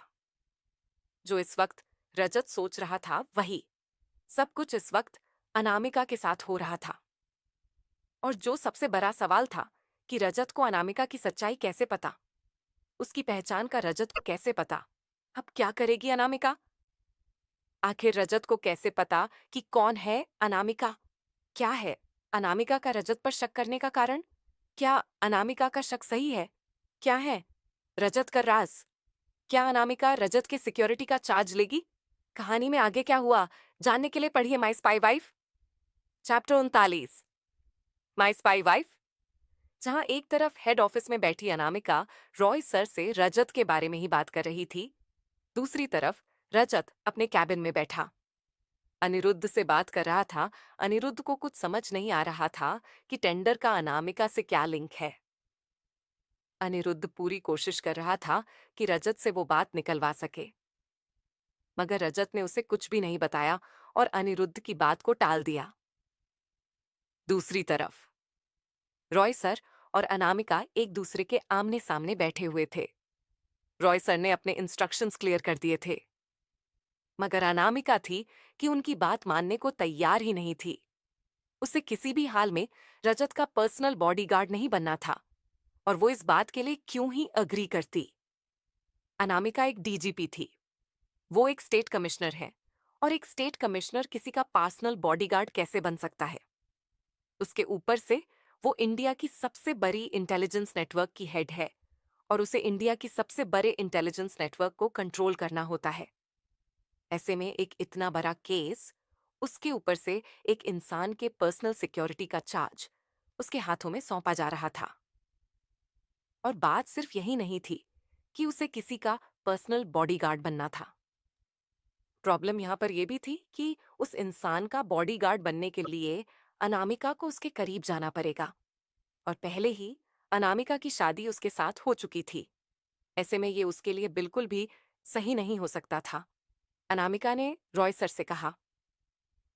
A: जो इस वक्त रजत सोच रहा था वही सब कुछ इस वक्त अनामिका के साथ हो रहा था। और जो सबसे बड़ा सवाल था कि रजत को अनामिका की सच्चाई कैसे पता, उसकी पहचान का रजत को कैसे पता। अब क्या करेगी अनामिका? आखिर रजत को कैसे पता कि कौन है अनामिका? क्या है अनामिका का रजत पर शक करने का कारण? क्या अनामिका का शक सही है? क्या है रजत का राज? क्या अनामिका रजत के सिक्योरिटी का चार्ज लेगी? कहानी में आगे क्या हुआ जानने के लिए पढ़िए माई स्पाई वाइफ, चैप्टर 39, माई स्पाई वाइफ। जहां एक तरफ हेड ऑफिस में बैठी अनामिका रॉय सर से रजत के बारे में ही बात कर रही थी, दूसरी तरफ रजत अपने कैबिन में बैठा अनिरुद्ध से बात कर रहा था। अनिरुद्ध को कुछ समझ नहीं आ रहा था कि टेंडर का अनामिका से क्या लिंक है। अनिरुद्ध पूरी कोशिश कर रहा था कि रजत से वो बात निकलवा सके, मगर रजत ने उसे कुछ भी नहीं बताया और अनिरुद्ध की बात को टाल दिया। दूसरी तरफ रॉय सर और अनामिका एक दूसरे के आमने सामने बैठे हुए थे। रॉय सर ने अपने इंस्ट्रक्शंस क्लियर कर दिए थे, मगर अनामिका थी कि उनकी बात मानने को तैयार ही नहीं थी। उसे किसी भी हाल में रजत का पर्सनल बॉडीगार्ड नहीं बनना था, और वो इस बात के लिए क्यों ही अग्री करती। अनामिका एक डीजीपी थी, वो एक स्टेट कमिश्नर है, और एक स्टेट कमिश्नर किसी का पर्सनल बॉडीगार्ड कैसे बन सकता है? उसके ऊपर से वो इंडिया की सबसे बड़ी इंटेलिजेंस नेटवर्क की हेड है, और उसे इंडिया की सबसे बड़े इंटेलिजेंस नेटवर्क को कंट्रोल करना होता है। ऐसे में एक इतना बड़ा केस, उसके ऊपर से एक इंसान के पर्सनल सिक्योरिटी का चार्ज उसके हाथों में सौंपा जा रहा था। और बात सिर्फ यही नहीं थी कि उसे किसी का पर्सनल बॉडीगार्ड बनना था। प्रॉब्लम यहां पर यह भी थी कि उस इंसान का बॉडीगार्ड बनने के लिए अनामिका को उसके करीब जाना पड़ेगा, और पहले ही अनामिका की शादी उसके साथ हो चुकी थी। ऐसे में ये उसके लिए बिल्कुल भी सही नहीं हो सकता था। अनामिका ने रॉय सर से कहा,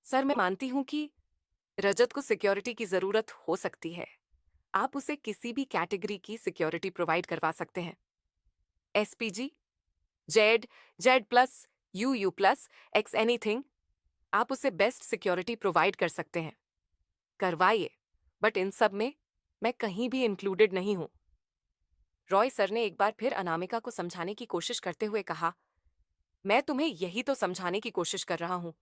A: सर मैं मानती हूं कि रजत को सिक्योरिटी की जरूरत हो सकती है। आप उसे किसी भी कैटेगरी की सिक्योरिटी प्रोवाइड करवा सकते हैं। SPG, Z, Z plus, you plus, x anything, आप उसे बेस्ट सिक्योरिटी प्रोवाइड कर सकते हैं। करवाइए, बट इन सब में मैं कहीं भी इंक्लूडेड नहीं हूं। रॉय सर ने एक बार फिर अनामिका को समझाने की कोशिश करते हुए कहा, मैं तुम्हें यही तो समझाने की कोशिश कर रहा हूं।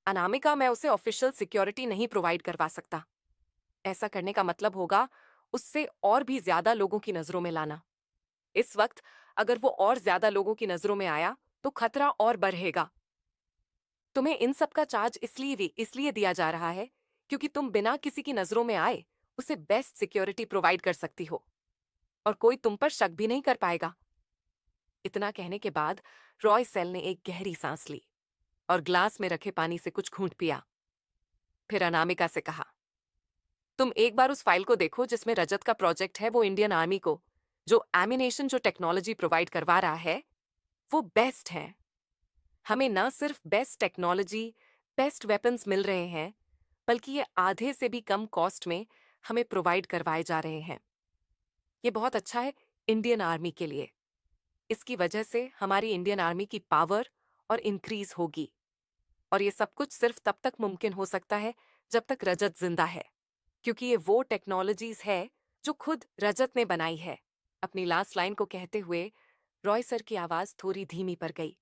A: अनामिका, मैं उसे ऑफिशियल सिक्योरिटी नहीं प्रोवाइड करवा सकता। ऐसा करने का मतलब होगा उससे और भी ज्यादा लोगों की नजरों में लाना। इस वक्त अगर वो और ज्यादा लोगों की नजरों में आया तो खतरा और बढ़ेगा। तुम्हें इन सब का चार्ज इसलिए दिया जा रहा है क्योंकि तुम बिना किसी की नजरों में आए उसे बेस्ट सिक्योरिटी प्रोवाइड कर सकती हो और कोई तुम पर शक भी नहीं कर पाएगा। इतना कहने के बाद रॉय सेल ने एक गहरी सांस ली और ग्लास में रखे पानी से कुछ घूंट पिया। फिर अनामिका से कहा, तुम एक बार उस फाइल को देखो जिसमें रजत का प्रोजेक्ट है। वो इंडियन आर्मी को जो एमिनेशन जो टेक्नोलॉजी प्रोवाइड करवा रहा है वो बेस्ट है। हमें ना सिर्फ बेस्ट टेक्नोलॉजी, बेस्ट वेपन्स मिल रहे हैं, बल्कि ये आधे से भी कम कॉस्ट में हमें प्रोवाइड करवाए जा रहे हैं। ये बहुत अच्छा है इंडियन आर्मी के लिए। इसकी वजह से हमारी इंडियन आर्मी की पावर और इंक्रीज होगी। और ये सब कुछ सिर्फ तब तक मुमकिन हो सकता है जब तक रजत जिंदा है, क्योंकि ये वो टेक्नोलॉजीज है जो खुद रजत ने बनाई है। अपनी लास्ट लाइन को कहते हुए रॉय सर की आवाज थोड़ी धीमी पड़ गई।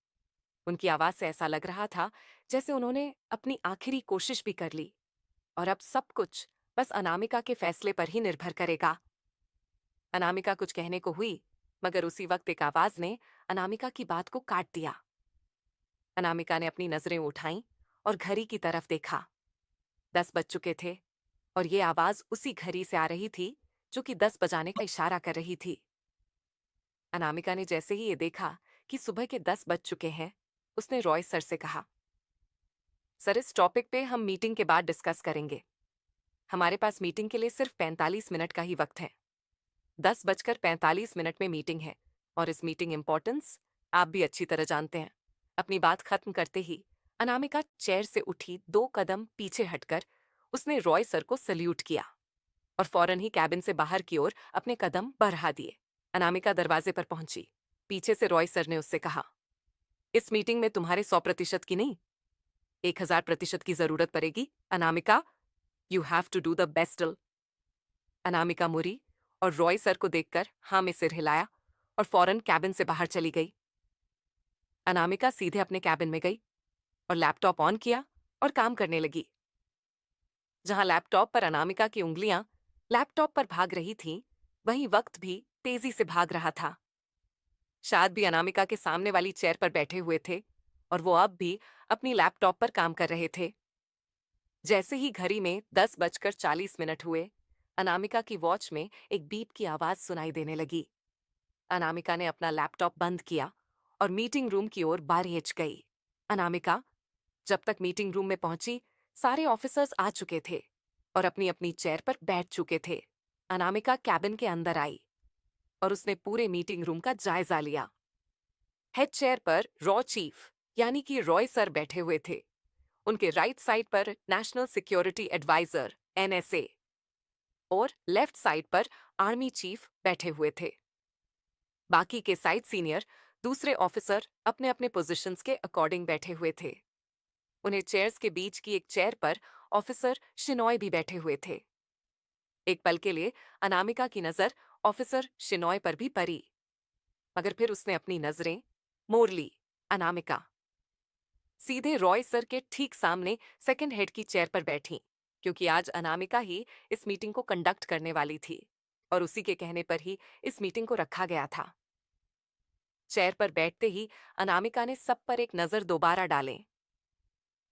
A: उनकी आवाज से ऐसा लग रहा था जैसे उन्होंने अपनी आखिरी कोशिश भी कर ली और अब सब कुछ बस अनामिका के फैसले पर ही निर्भर करेगा। अनामिका कुछ कहने को हुई, मगर उसी वक्त एक आवाज ने अनामिका की बात को काट दिया। अनामिका ने अपनी नजरें उठाईं और घड़ी की तरफ देखा। 10 बज चुके थे और ये आवाज उसी घड़ी से आ रही थी जो कि 10 बजाने का इशारा कर रही थी। अनामिका ने जैसे ही ये देखा कि सुबह के 10 बज चुके हैं, उसने रॉय सर से कहा, सर इस टॉपिक पे हम मीटिंग के बाद डिस्कस करेंगे। हमारे पास मीटिंग के लिए सिर्फ 45 मिनट का ही वक्त है। 10:45 में मीटिंग है और इस मीटिंग इंपॉर्टेंस आप भी अच्छी तरह जानते हैं। अपनी बात खत्म करते ही अनामिका चेयर से उठी 2 कदम पीछे हटकर उसने रॉय सर को सल्यूट किया और फौरन ही कैबिन से बाहर की ओर अपने कदम बढ़ा दिए। अनामिका दरवाजे पर पहुंची। पीछे से रॉय सर ने उससे कहा, इस मीटिंग में तुम्हारे 100% की नहीं, 1000% की जरूरत पड़ेगी। Anamika, you have to do the best. Anamika मुड़ी और रॉय सर को देखकर हाँ में सिर हिलाया और फौरन कैबिन से बाहर चली गई। अनामिका सीधे अपने कैबिन में गई और लैपटॉप ऑन किया और काम करने लगी। जहां लैपटॉप पर अनामिका की उंगलियां लैपटॉप पर भाग रही थीं, वहीं वक्त भी तेजी से भाग रहा था। शाद भी अनामिका के सामने वाली चेयर पर बैठे हुए थे और वो अब भी अपनी लैपटॉप पर काम कर रहे थे। जैसे ही घड़ी में 10:40 हुए, अनामिका की वॉच में एक बीप की आवाज सुनाई देने लगी। अनामिका ने अपना लैपटॉप बंद किया और मीटिंग रूम की ओर बारिश गई। अनामिका जब तक मीटिंग रूम में पहुंची, सारे ऑफिसर्स आ चुके थे और अपनी अपनी चेयर पर बैठ चुके थे। अनामिका कैबिन के अंदर आई और उसने पूरे मीटिंग रूम का जायजा लिया। हेड चेयर पर रॉ चीफ यानी कि रॉय सर बैठे हुए थे। उनके राइट साइड पर नेशनल सिक्योरिटी एडवाइजर NSA और लेफ्ट साइड पर आर्मी चीफ बैठे हुए थे। बाकी के साइड सीनियर दूसरे ऑफिसर अपने अपने पोजीशंस के अकॉर्डिंग बैठे हुए थे। उन्हें चेयर्स के बीच की एक चेयर पर ऑफिसर शिनॉय भी बैठे हुए थे। एक पल के लिए अनामिका की नजर ऑफिसर शिनॉय पर भी पड़ी, मगर फिर उसने अपनी नजरें मोड़ ली अनामिका सीधे रॉय सर के ठीक सामने सेकंड हेड की चेयर पर बैठी, क्योंकि आज अनामिका ही इस मीटिंग को कंडक्ट करने वाली थी और उसी के कहने पर ही इस मीटिंग को रखा गया था। चेयर पर बैठते ही अनामिका ने सब पर एक नजर दोबारा डालें।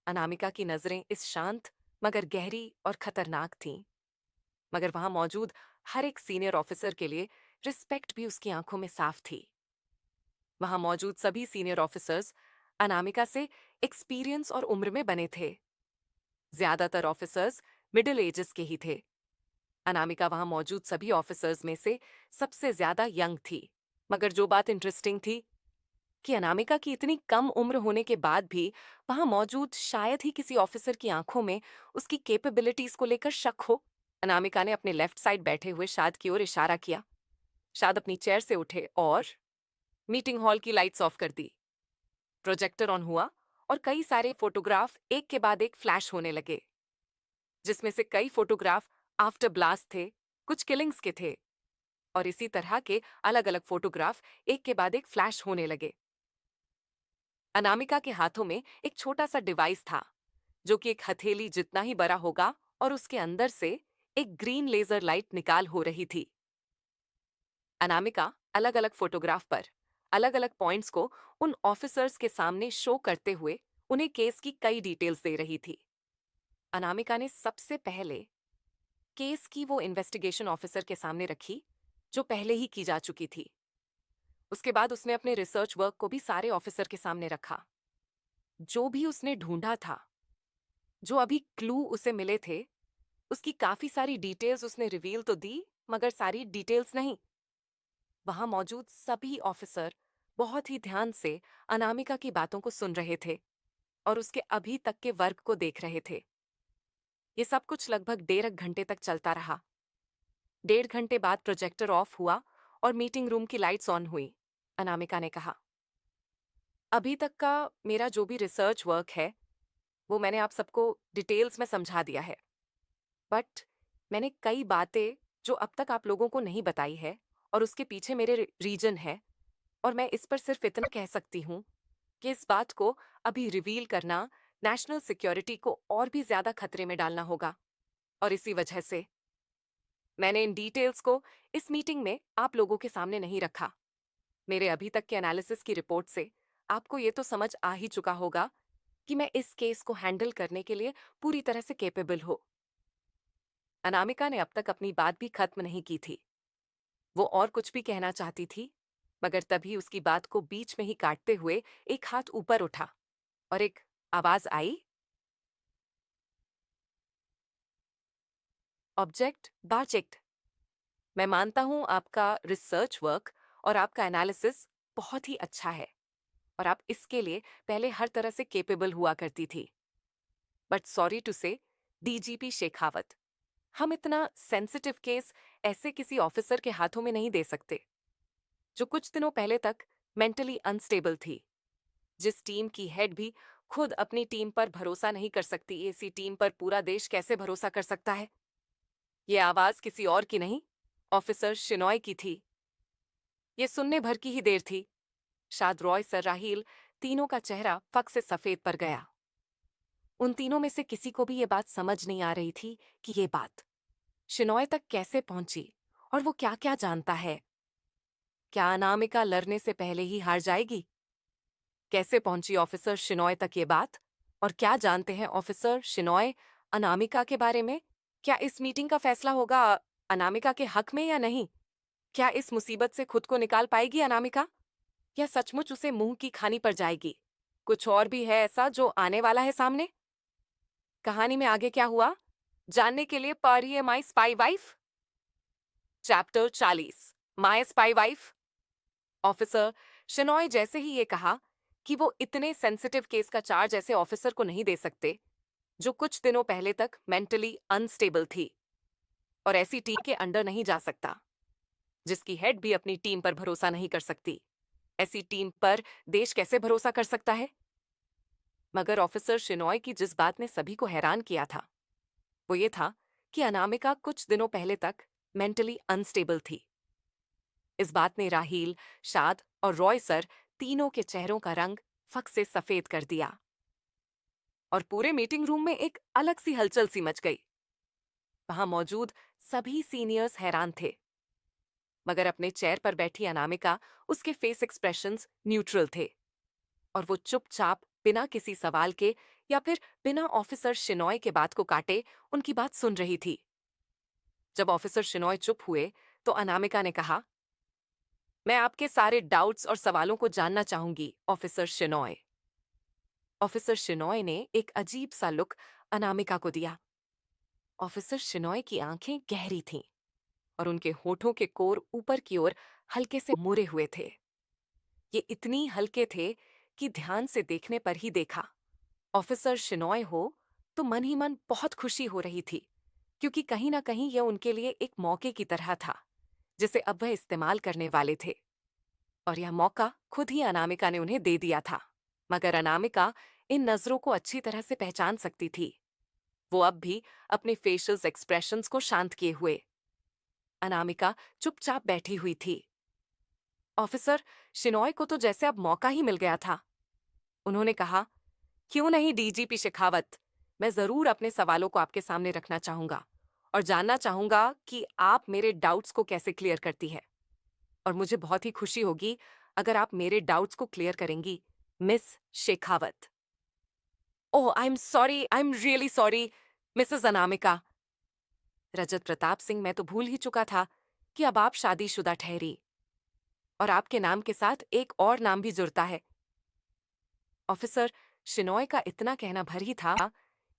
A: अनामिका की नजरें इस शांत मगर गहरी और खतरनाक थीं, मगर वहां मौजूद हर एक सीनियर ऑफिसर के लिए रिस्पेक्ट भी उसकी आंखों में साफ थी। वहां मौजूद सभी सीनियर ऑफिसर्स अनामिका से एक्सपीरियंस और उम्र में बने थे। ज्यादातर ऑफिसर्स मिडिल एजेस के ही थे। अनामिका वहां मौजूद सभी ऑफिसर्स में से सबसे ज्यादा यंग थी। मगर जो बात इंटरेस्टिंग थी कि अनामिका की इतनी कम उम्र होने के बाद भी वहां मौजूद शायद ही किसी ऑफिसर की आंखों में उसकी कैपेबिलिटीज को लेकर शक हो। अनामिका ने अपने लेफ्ट साइड बैठे हुए शाद की ओर इशारा किया। शाद अपनी चेयर से उठे और मीटिंग हॉल की लाइट्स ऑफ कर दी। प्रोजेक्टर ऑन हुआ और कई सारे फोटोग्राफ एक के बाद एक फ्लैश होने लगे, जिसमें से कई फोटोग्राफ आफ्टर ब्लास्ट थे कुछ किलिंग्स के थे, और इसी तरह के अलग अलग फोटोग्राफ एक के बाद एक फ्लैश होने लगे। अनामिका के हाथों में एक छोटा सा डिवाइस था, जो कि एक हथेली जितना ही बड़ा होगा, और उसके अंदर से एक ग्रीन लेजर लाइट निकाल हो रही थी। अनामिका अलग अलग फोटोग्राफ पर अलग अलग पॉइंट्स को उन ऑफिसर्स के सामने शो करते हुए उन्हें केस की कई डिटेल्स दे रही थी। अनामिका ने सबसे पहले केस की वो इन्वेस्टिगेशन ऑफिसर के सामने रखी, जो पहले ही की जा चुकी थी। उसके बाद उसने अपने रिसर्च वर्क को भी सारे ऑफिसर के सामने रखा। जो भी उसने ढूंढा था, जो अभी क्लू उसे मिले थे, उसकी काफी सारी डिटेल्स उसने रिवील तो दी, मगर सारी डिटेल्स नहीं। वहां मौजूद सभी ऑफिसर बहुत ही ध्यान से अनामिका की बातों को सुन रहे थे और उसके अभी तक के वर्क को देख रहे थे। ये सब कुछ लगभग 1.5 घंटे तक चलता रहा। 1.5 घंटे बाद प्रोजेक्टर ऑफ हुआ और मीटिंग रूम की लाइट्स ऑन हुई। अनामिका ने कहा, अभी तक का मेरा जो भी रिसर्च वर्क है, वो मैंने आप सबको डिटेल्स में समझा दिया है। बट मैंने कई बातें जो अब तक आप लोगों को नहीं बताई है, और उसके पीछे मेरे रीजन है, और मैं इस पर सिर्फ इतना कह सकती हूँ कि इस बात को अभी रिवील करना नेशनल सिक्योरिटी को और भी ज्यादा खतरे में डालना होगा, और इसी वजह से मैंने इन डिटेल्स को इस मीटिंग में आप लोगों के सामने नहीं रखा। मेरे अभी तक के एनालिसिस की रिपोर्ट से आपको ये तो समझ आ ही चुका होगा कि मैं इस केस को हैंडल करने के लिए पूरी तरह से केपेबल हूँ। अनामिका ने अब तक अपनी बात भी खत्म नहीं की थी। वो और कुछ भी कहना चाहती थी, मगर तभी उसकी बात को बीच में ही काटते हुए एक हाथ ऊपर उठा और एक आवाज आई, ऑब्जेक्ट बाजेक्ट। मैं मानता हूं आपका रिसर्च वर्क और आपका एनालिसिस बहुत ही अच्छा है, और आप इसके लिए पहले हर तरह से केपेबल हुआ करती थी। बट सॉरी टू से, डीजीपी शेखावत, हम इतना सेंसिटिव केस ऐसे किसी ऑफिसर के हाथों में नहीं दे सकते, जो कुछ दिनों पहले तक मेंटली अनस्टेबल थी, जिस टीम की हेड भी खुद अपनी टीम पर भरोसा नहीं कर सकती, ऐसी टीम पर पूरा देश कैसे भरोसा कर सकता है? ये आवाज किसी और की नहीं, ऑफिसर शिनॉय की थी। ये सुनने भर की ही देर थी, शायद रॉय सर, राहील, तीनों का चेहरा फक से सफेद पर गया। उन तीनों में से किसी को भी ये बात समझ नहीं आ रही थी कि ये बात शिनॉय तक कैसे पहुंची, और वो क्या क्या जानता है। क्या अनामिका लड़ने से पहले ही हार जाएगी? कैसे पहुंची ऑफिसर शिनॉय तक ये बात, और क्या जानते हैं ऑफिसर शिनॉय अनामिका के बारे में? क्या इस मीटिंग का फैसला होगा अनामिका के हक में या नहीं? क्या इस मुसीबत से खुद को निकाल पाएगी अनामिका, या सचमुच उसे मुंह की खानी पड़ जाएगी? कुछ और भी है ऐसा जो आने वाला है सामने? कहानी में आगे क्या हुआ, जानने के लिए पढ़िए माई स्पाई वाइफ। चैप्टर 40, माई स्पाई वाइफ। ऑफिसर शिनॉय जैसे ही ये कहा कि वो इतने सेंसिटिव केस का चार्ज ऐसे ऑफिसर को नहीं दे सकते, जो कुछ दिनों पहले तक मेंटली अनस्टेबल थी और ऐसी टीम के अंडर नहीं जा सकता, जिसकी हेड भी अपनी टीम पर भरोसा नहीं कर सकती। ऐसी टीम पर देश कैसे भरोसा कर सकता है? मगर ऑफिसर शिनॉय की जिस बात ने सभी को हैरान किया था, वो ये था कि अनामिका कुछ दिनों पहले तक मेंटली अनस्टेबल थी। इस बात ने राहील, शाद और रॉय सर तीनों के चेहरों का रंग फक से सफेद कर दिया, और पूरे मीटिंग रूम में एक अलग सी हलचल सी मच गई। वहां मौजूद सभी सीनियर्स हैरान थे, मगर अपने चेयर पर बैठी अनामिका, उसके फेस एक्सप्रेशंस न्यूट्रल थे, और वो चुपचाप बिना किसी सवाल के या फिर बिना ऑफिसर शिनॉय के बात को काटे उनकी बात सुन रही थी। जब ऑफिसर शिनॉय चुप हुए तो अनामिका ने कहा, मैं आपके सारे डाउट्स और सवालों को जानना चाहूंगी ऑफिसर शिनॉय। ऑफिसर शिनॉय ने एक अजीब सा लुक अनामिका को दिया। ऑफिसर शिनॉय की आंखें गहरी थीं और उनके होठों के कोर ऊपर की ओर हल्के से मुड़े हुए थे। ये इतनी हल्के थे कि ध्यान से देखने पर ही देखा ऑफिसर शिनॉय हो तो मन ही मन बहुत खुशी हो रही थी, क्योंकि कहीं ना कहीं यह उनके लिए एक मौके की तरह था, जिसे अब वह इस्तेमाल करने वाले थे। और यह मौका खुद ही अनामिका ने उन्हें दे दिया था। मगर अनामिका इन नजरों को अच्छी तरह से पहचान सकती थी। वो अब भी अपने फेशियल एक्सप्रेशंस को शांत किए हुए अनामिका चुपचाप बैठी हुई थी। ऑफिसर शिनॉय को तो जैसे अब मौका ही मिल गया था। उन्होंने कहा, क्यों नहीं डीजीपी शेखावत, मैं जरूर अपने सवालों को आपके सामने रखना चाहूंगा और जानना चाहूंगा कि आप मेरे डाउट्स को कैसे क्लियर करती है। और मुझे बहुत ही खुशी होगी अगर आप मेरे डाउट्स को क्लियर करेंगी, miss Shekhawat. Oh, I am really sorry, Mrs Anamika. Rajat Pratap Singh, मैं तो भूल ही चुका था कि अब आप शादीशुदा ठहरी और आपके नाम के साथ एक और नाम भी जुड़ता है। ऑफिसर शिनॉय का इतना कहना भर ही था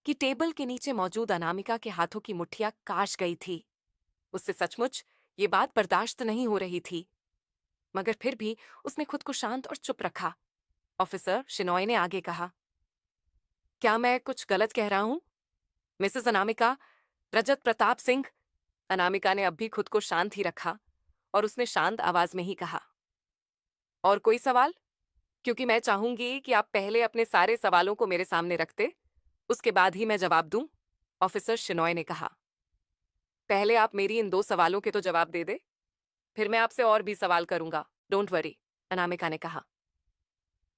A: कि टेबल के नीचे मौजूद अनामिका के हाथों की मुट्ठियां काश गई थी। उससे सचमुच ये बात बर्दाश्त नहीं हो रही थी, मगर फिर भी उसने खुद को शांत और चुप रखा। ऑफिसर शिनॉय ने आगे कहा, क्या मैं कुछ गलत कह रहा हूं मिसेस अनामिका? रजत प्रताप सिंह। अनामिका ने अब भी खुद को शांत ही रखा और उसने शांत आवाज में ही कहा, और कोई सवाल? क्योंकि मैं चाहूंगी कि आप पहले अपने सारे सवालों को मेरे सामने रखते, उसके बाद ही मैं जवाब दूं। ऑफिसर शिनॉय ने कहा, पहले आप मेरी इन 2 सवालों के तो जवाब दे दे, फिर मैं आपसे और भी सवाल करूंगा। डोंट वरी, अनामिका ने कहा।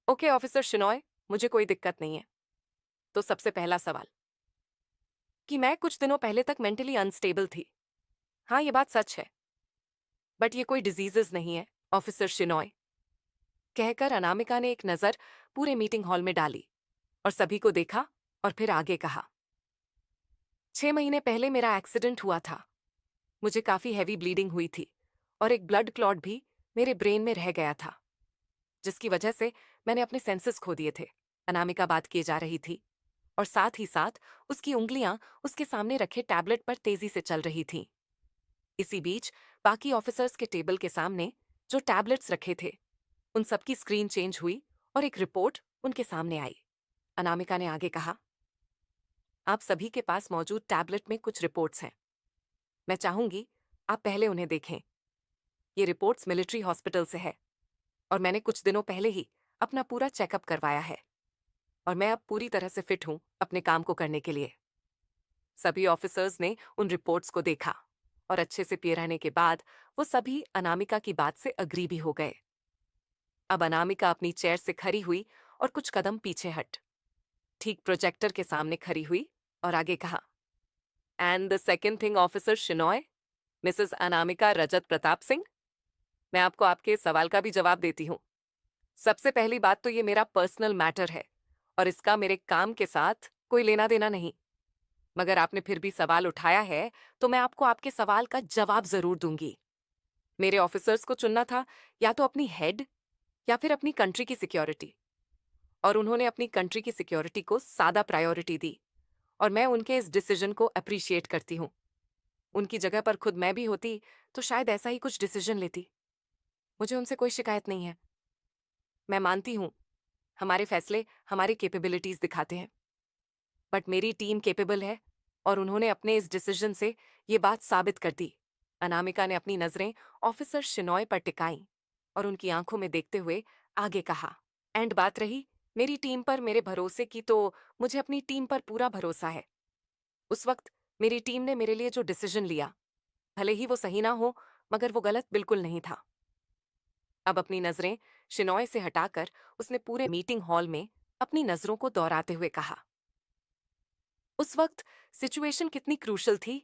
A: ओके ऑफिसर शिनॉय, मुझे कोई दिक्कत नहीं है। तो सबसे पहला सवाल, कि मैं कुछ दिनों पहले तक मेंटली अनस्टेबल थी। हाँ, ये बात सच है, बट ये कोई डिजीजेस नहीं है ऑफिसर शिनॉय। कहकर अनामिका ने एक नजर पूरे मीटिंग हॉल में डाली और सभी को देखा और फिर आगे कहा, 6 महीने पहले मेरा एक्सीडेंट हुआ था। मुझे काफी हैवी ब्लीडिंग हुई थी और एक ब्लड क्लॉट भी मेरे ब्रेन में रह गया था, जिसकी वजह से मैंने अपने सेंसेस खो दिए थे। अनामिका बात किए जा रही थी और साथ ही साथ उसकी उंगलियां उसके सामने रखे टैबलेट पर तेजी से चल रही थीं। इसी बीच बाकी ऑफिसर्स के टेबल के सामने जो टैबलेट्स रखे थे, उन सबकी स्क्रीन चेंज हुई और एक रिपोर्ट उनके सामने आई। अनामिका ने आगे कहा, आप सभी के पास मौजूद टैबलेट में कुछ रिपोर्ट्स हैं। मैं चाहूंगी आप पहले उन्हें देखें। ये रिपोर्ट्स मिलिट्री हॉस्पिटल से है और मैंने कुछ दिनों पहले ही अपना पूरा चेकअप करवाया है और मैं अब पूरी तरह से फिट हूं अपने काम को करने के लिए। सभी ऑफिसर्स ने उन रिपोर्ट्स को देखा और अच्छे से पिए रहने के बाद वो सभी अनामिका की बात से अग्री भी हो गए। अब अनामिका अपनी चेयर से खड़ी हुई और कुछ कदम पीछे हट, ठीक प्रोजेक्टर के सामने खड़ी हुई और आगे कहा, and the second thing officer Shinoy, Mrs Anamika Rajat Pratap Singh, मैं आपको आपके सवाल का भी जवाब देती हूँ। सबसे पहली बात तो ये मेरा पर्सनल मैटर है और इसका मेरे काम के साथ कोई लेना देना नहीं, मगर आपने फिर भी सवाल उठाया है तो मैं आपको आपके सवाल का जवाब जरूर दूंगी। मेरे ऑफिसर्स को चुनना था या तो अपनी हेड या फिर अपनी कंट्री की सिक्योरिटी, और उन्होंने अपनी कंट्री की सिक्योरिटी को सादा प्रायोरिटी दी और मैं उनके इस डिसीजन को अप्रिशिएट करती हूँ। उनकी जगह पर खुद मैं भी होती तो शायद ऐसा ही कुछ डिसीजन लेती। मुझे उनसे कोई शिकायत नहीं है। मैं मानती हूँ हमारे फैसले हमारी कैपेबिलिटीज दिखाते हैं, बट मेरी टीम कैपेबल है और उन्होंने अपने इस डिसीजन से ये बात साबित कर दी। अनामिका ने अपनी नजरें ऑफिसर शिनॉय पर टिकाईं और उनकी आंखों में देखते हुए आगे कहा, एंड बात रही मेरी टीम पर मेरे भरोसे की, तो मुझे अपनी टीम पर पूरा भरोसा है। उस वक्त मेरी टीम ने मेरे लिए जो डिसीजन लिया, भले ही वो सही ना हो, मगर वो गलत बिल्कुल नहीं था। अब अपनी नजरें शिनॉय से हटाकर उसने पूरे मीटिंग हॉल में अपनी नजरों को दोहराते हुए कहा, उस वक्त सिचुएशन कितनी क्रूशल थी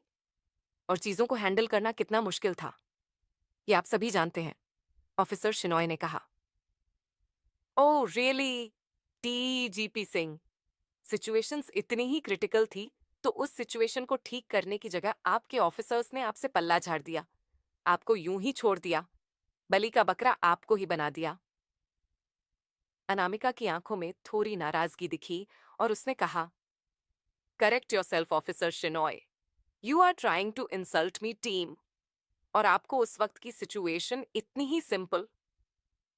A: और चीजों को हैंडल करना कितना मुश्किल था, ये आप सभी जानते हैं, ऑफिसर शिनॉय ने कहा। Oh really, DGP Singh, situations इतनी ही क्रिटिकल थी तो उस सिचुएशन को ठीक करने की जगह आपके ऑफिसर्स ने आपसे पल्ला झाड़ दिया, आपको यूं ही छोड़ दिया, बलि का बकरा आपको ही बना दिया। अनामिका की आंखों में थोड़ी नाराजगी दिखी और उसने कहा, correct yourself officer Shenoy, you are trying to insult me team. और आपको उस वक्त की सिचुएशन इतनी ही सिंपल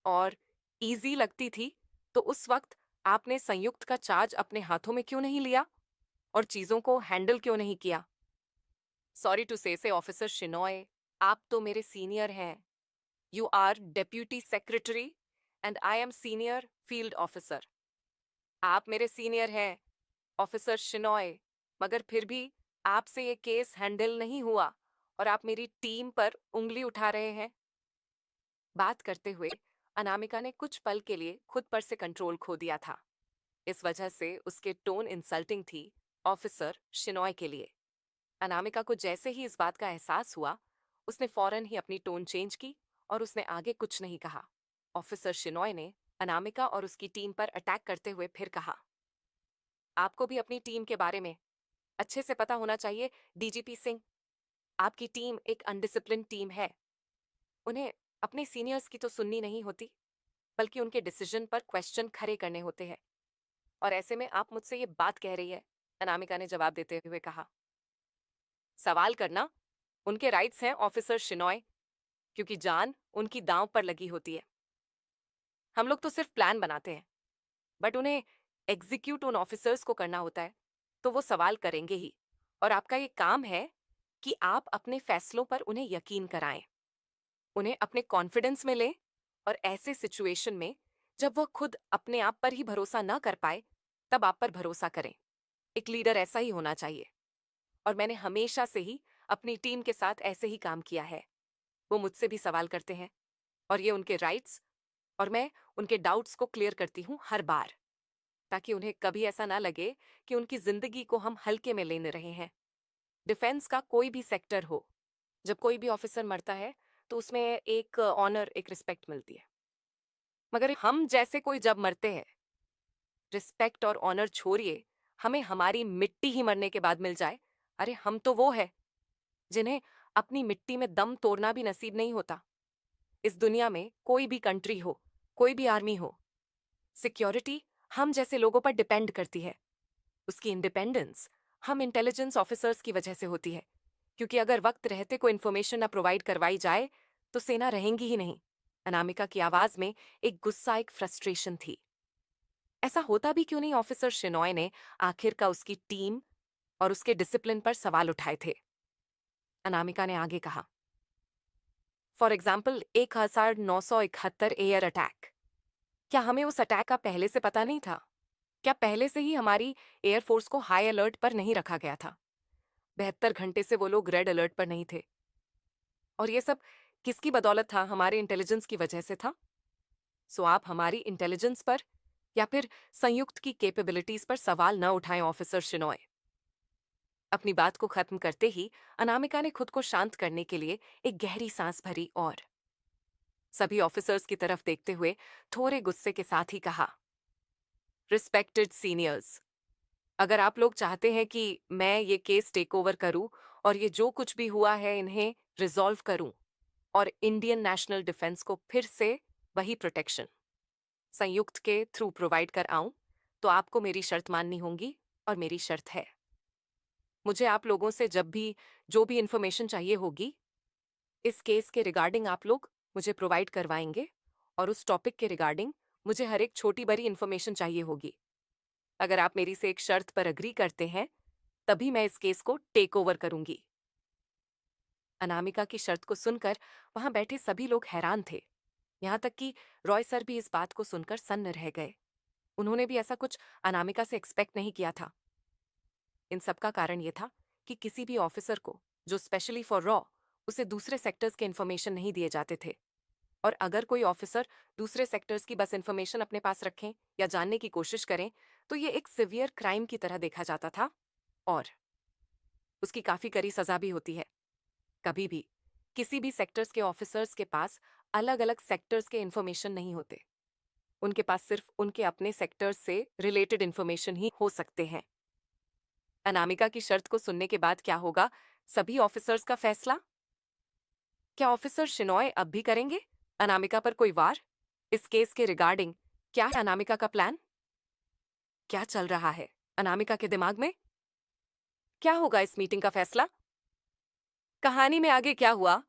A: और इजी लगती थी तो उस वक्त आपने संयुक्त का चार्ज अपने हाथों में क्यों नहीं लिया और चीजों को हैंडल क्यों नहीं किया? Sorry to say officer Shenoy, आप तो मेरे सीनियर हैं। You are deputy secretary and I am senior field officer. आप मेरे सीनियर हैं ऑफिसर शिनॉय, मगर फिर भी आपसे ये केस हैंडल नहीं हुआ और आप मेरी टीम पर उंगली उठा रहे हैं। बात करते हुए अनामिका ने कुछ पल के लिए खुद पर से कंट्रोल खो दिया था। इस वजह से उसके टोन इंसल्टिंग थी ऑफिसर शिनॉय के लिए। अनामिका को जैसे ही इस बात का एहसास हुआ, उसने फौरन ही अपनी टोन चेंज की और उसने आगे कुछ नहीं कहा। ऑफिसर शिनॉय ने अनामिका और उसकी टीम पर अटैक करते हुए फिर कहा, आपको भी अपनी टीम के बारे में अच्छे से पता होना चाहिए डीजीपी सिंह। आपकी टीम एक अनडिसिप्लिन टीम है। उन्हें अपने सीनियर्स की तो सुननी नहीं होती, बल्कि उनके डिसीजन पर क्वेश्चन खड़े करने होते हैं। और ऐसे में आप मुझसे ये बात कह रही है? अनामिका ने जवाब देते हुए कहा। सवाल करना उनके राइट्स हैं ऑफिसर शिनॉय, क्योंकि जान उनकी दांव पर लगी होती है। हम लोग तो सिर्फ प्लान बनाते हैं, बट उन्हें एग्जीक्यूट उन ऑफिसर्स को करना होता है, तो वो सवाल करेंगे ही। और आपका ये काम है कि आप अपने फैसलों पर उन्हें यकीन कराएं, उन्हें अपने कॉन्फिडेंस में लें, और ऐसे सिचुएशन में जब वह खुद अपने आप पर ही भरोसा ना कर पाए, तब आप पर भरोसा करें। एक लीडर ऐसा ही होना चाहिए, और मैंने हमेशा से ही अपनी टीम के साथ ऐसे ही काम किया है। वो मुझसे भी सवाल करते हैं, और ये उनके राइट्स, और मैं उनके डाउट्स को क्लियर करती हूँ हर बार, ताकि उन्हें कभी ऐसा ना लगे कि उनकी जिंदगी को हम हल्के में लेने रहे हैं। डिफेंस का कोई भी सेक्टर हो, जब कोई भी ऑफिसर मरता है तो उसमें एक ऑनर, एक रिस्पेक्ट मिलती है। मगर हम जैसे कोई जब मरते हैं, रिस्पेक्ट और ऑनर छोड़िए, हमें हमारी मिट्टी ही मरने के बाद मिल जाए, अरे हम तो वो है जिन्हें अपनी मिट्टी में दम तोड़ना भी नसीब नहीं होता। इस दुनिया में कोई भी कंट्री हो, कोई भी आर्मी हो, सिक्योरिटी हम जैसे लोगों पर डिपेंड करती है। उसकी इंडिपेंडेंस हम इंटेलिजेंस ऑफिसर्स की वजह से होती है, क्योंकि अगर वक्त रहते कोई इन्फॉर्मेशन ना प्रोवाइड करवाई जाए तो सेना रहेंगी ही नहीं। अनामिका की आवाज में एक गुस्सा, एक फ्रस्ट्रेशन थी। ऐसा होता भी क्यों नहीं ऑफिसर शिनॉय ने आखिर का उसकी टीम और उसके डिसिप्लिन पर सवाल उठाए थे। अनामिका ने आगे कहा, फॉर एग्जाम्पल 1971 एयर अटैक, क्या हमें उस अटैक का पहले से पता नहीं था? क्या पहले से ही हमारी एयरफोर्स को हाई अलर्ट पर नहीं रखा गया था? 72 घंटे से वो लोग रेड अलर्ट पर नहीं थे। और ये सब किसकी बदौलत था? हमारे इंटेलिजेंस की वजह से था। सो आप हमारी इंटेलिजेंस पर या फिर संयुक्त की कैपेबिलिटीज पर सवाल न उठाएं ऑफिसर शिनॉय। अपनी बात को खत्म करते ही अनामिका ने खुद को शांत करने के लिए एक गहरी सांस भरी और सभी ऑफिसर्स की तरफ देखते हुए थोड़े गुस्से के साथ ही कहा, रिस्पेक्टेड सीनियर्स, अगर आप लोग चाहते हैं कि मैं ये केस टेक ओवर करूं और ये जो कुछ भी हुआ है इन्हें रिजॉल्व करूं और इंडियन नेशनल डिफेंस को फिर से वही प्रोटेक्शन संयुक्त के थ्रू प्रोवाइड कर आऊं, तो आपको मेरी शर्त माननी होगी। और मेरी शर्त है, मुझे आप लोगों से जब भी जो भी इंफॉर्मेशन चाहिए होगी इस केस के रिगार्डिंग, आप लोग मुझे प्रोवाइड करवाएंगे, और उस टॉपिक के रिगार्डिंग मुझे हर एक छोटी बड़ी इंफॉर्मेशन चाहिए होगी। अगर आप मेरी से एक शर्त पर अग्री करते हैं, तभी मैं इस केस को टेक ओवर करूंगी। अनामिका की शर्त को सुनकर वहां बैठे सभी लोग हैरान थे, यहां तक कि रॉय सर भी इस बात को सुनकर सन्न रह गए। उन्होंने भी ऐसा कुछ अनामिका से एक्सपेक्ट नहीं किया था। इन सब का कारण यह था कि किसी भी ऑफिसर को जो स्पेशली फॉर रॉ, उसे दूसरे सेक्टर्स के इंफॉर्मेशन नहीं दिए जाते थे। और अगर कोई ऑफिसर दूसरे सेक्टर्स की बस इंफॉर्मेशन अपने पास रखें या जानने की कोशिश करें, तो ये एक सिवियर क्राइम की तरह देखा जाता था, और उसकी काफी कड़ी सजा भी होती है। कभी भी किसी भी सेक्टर्स के ऑफिसर्स के पास अलग अलग सेक्टर्स के इंफॉर्मेशन नहीं होते। उनके पास सिर्फ उनके अपने सेक्टर्स से रिलेटेड इंफॉर्मेशन ही हो सकते हैं। अनामिका की शर्त को सुनने के बाद क्या होगा सभी ऑफिसर्स का फैसला? क्या ऑफिसर शिनॉय अब भी करेंगे अनामिका पर कोई वार? इस केस के रिगार्डिंग क्या है अनामिका का प्लान? क्या चल रहा है अनामिका के दिमाग में? क्या होगा इस मीटिंग का फैसला? कहानी में आगे क्या हुआ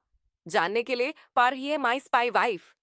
A: जानने के लिए पढ़िए माई स्पाई वाइफ।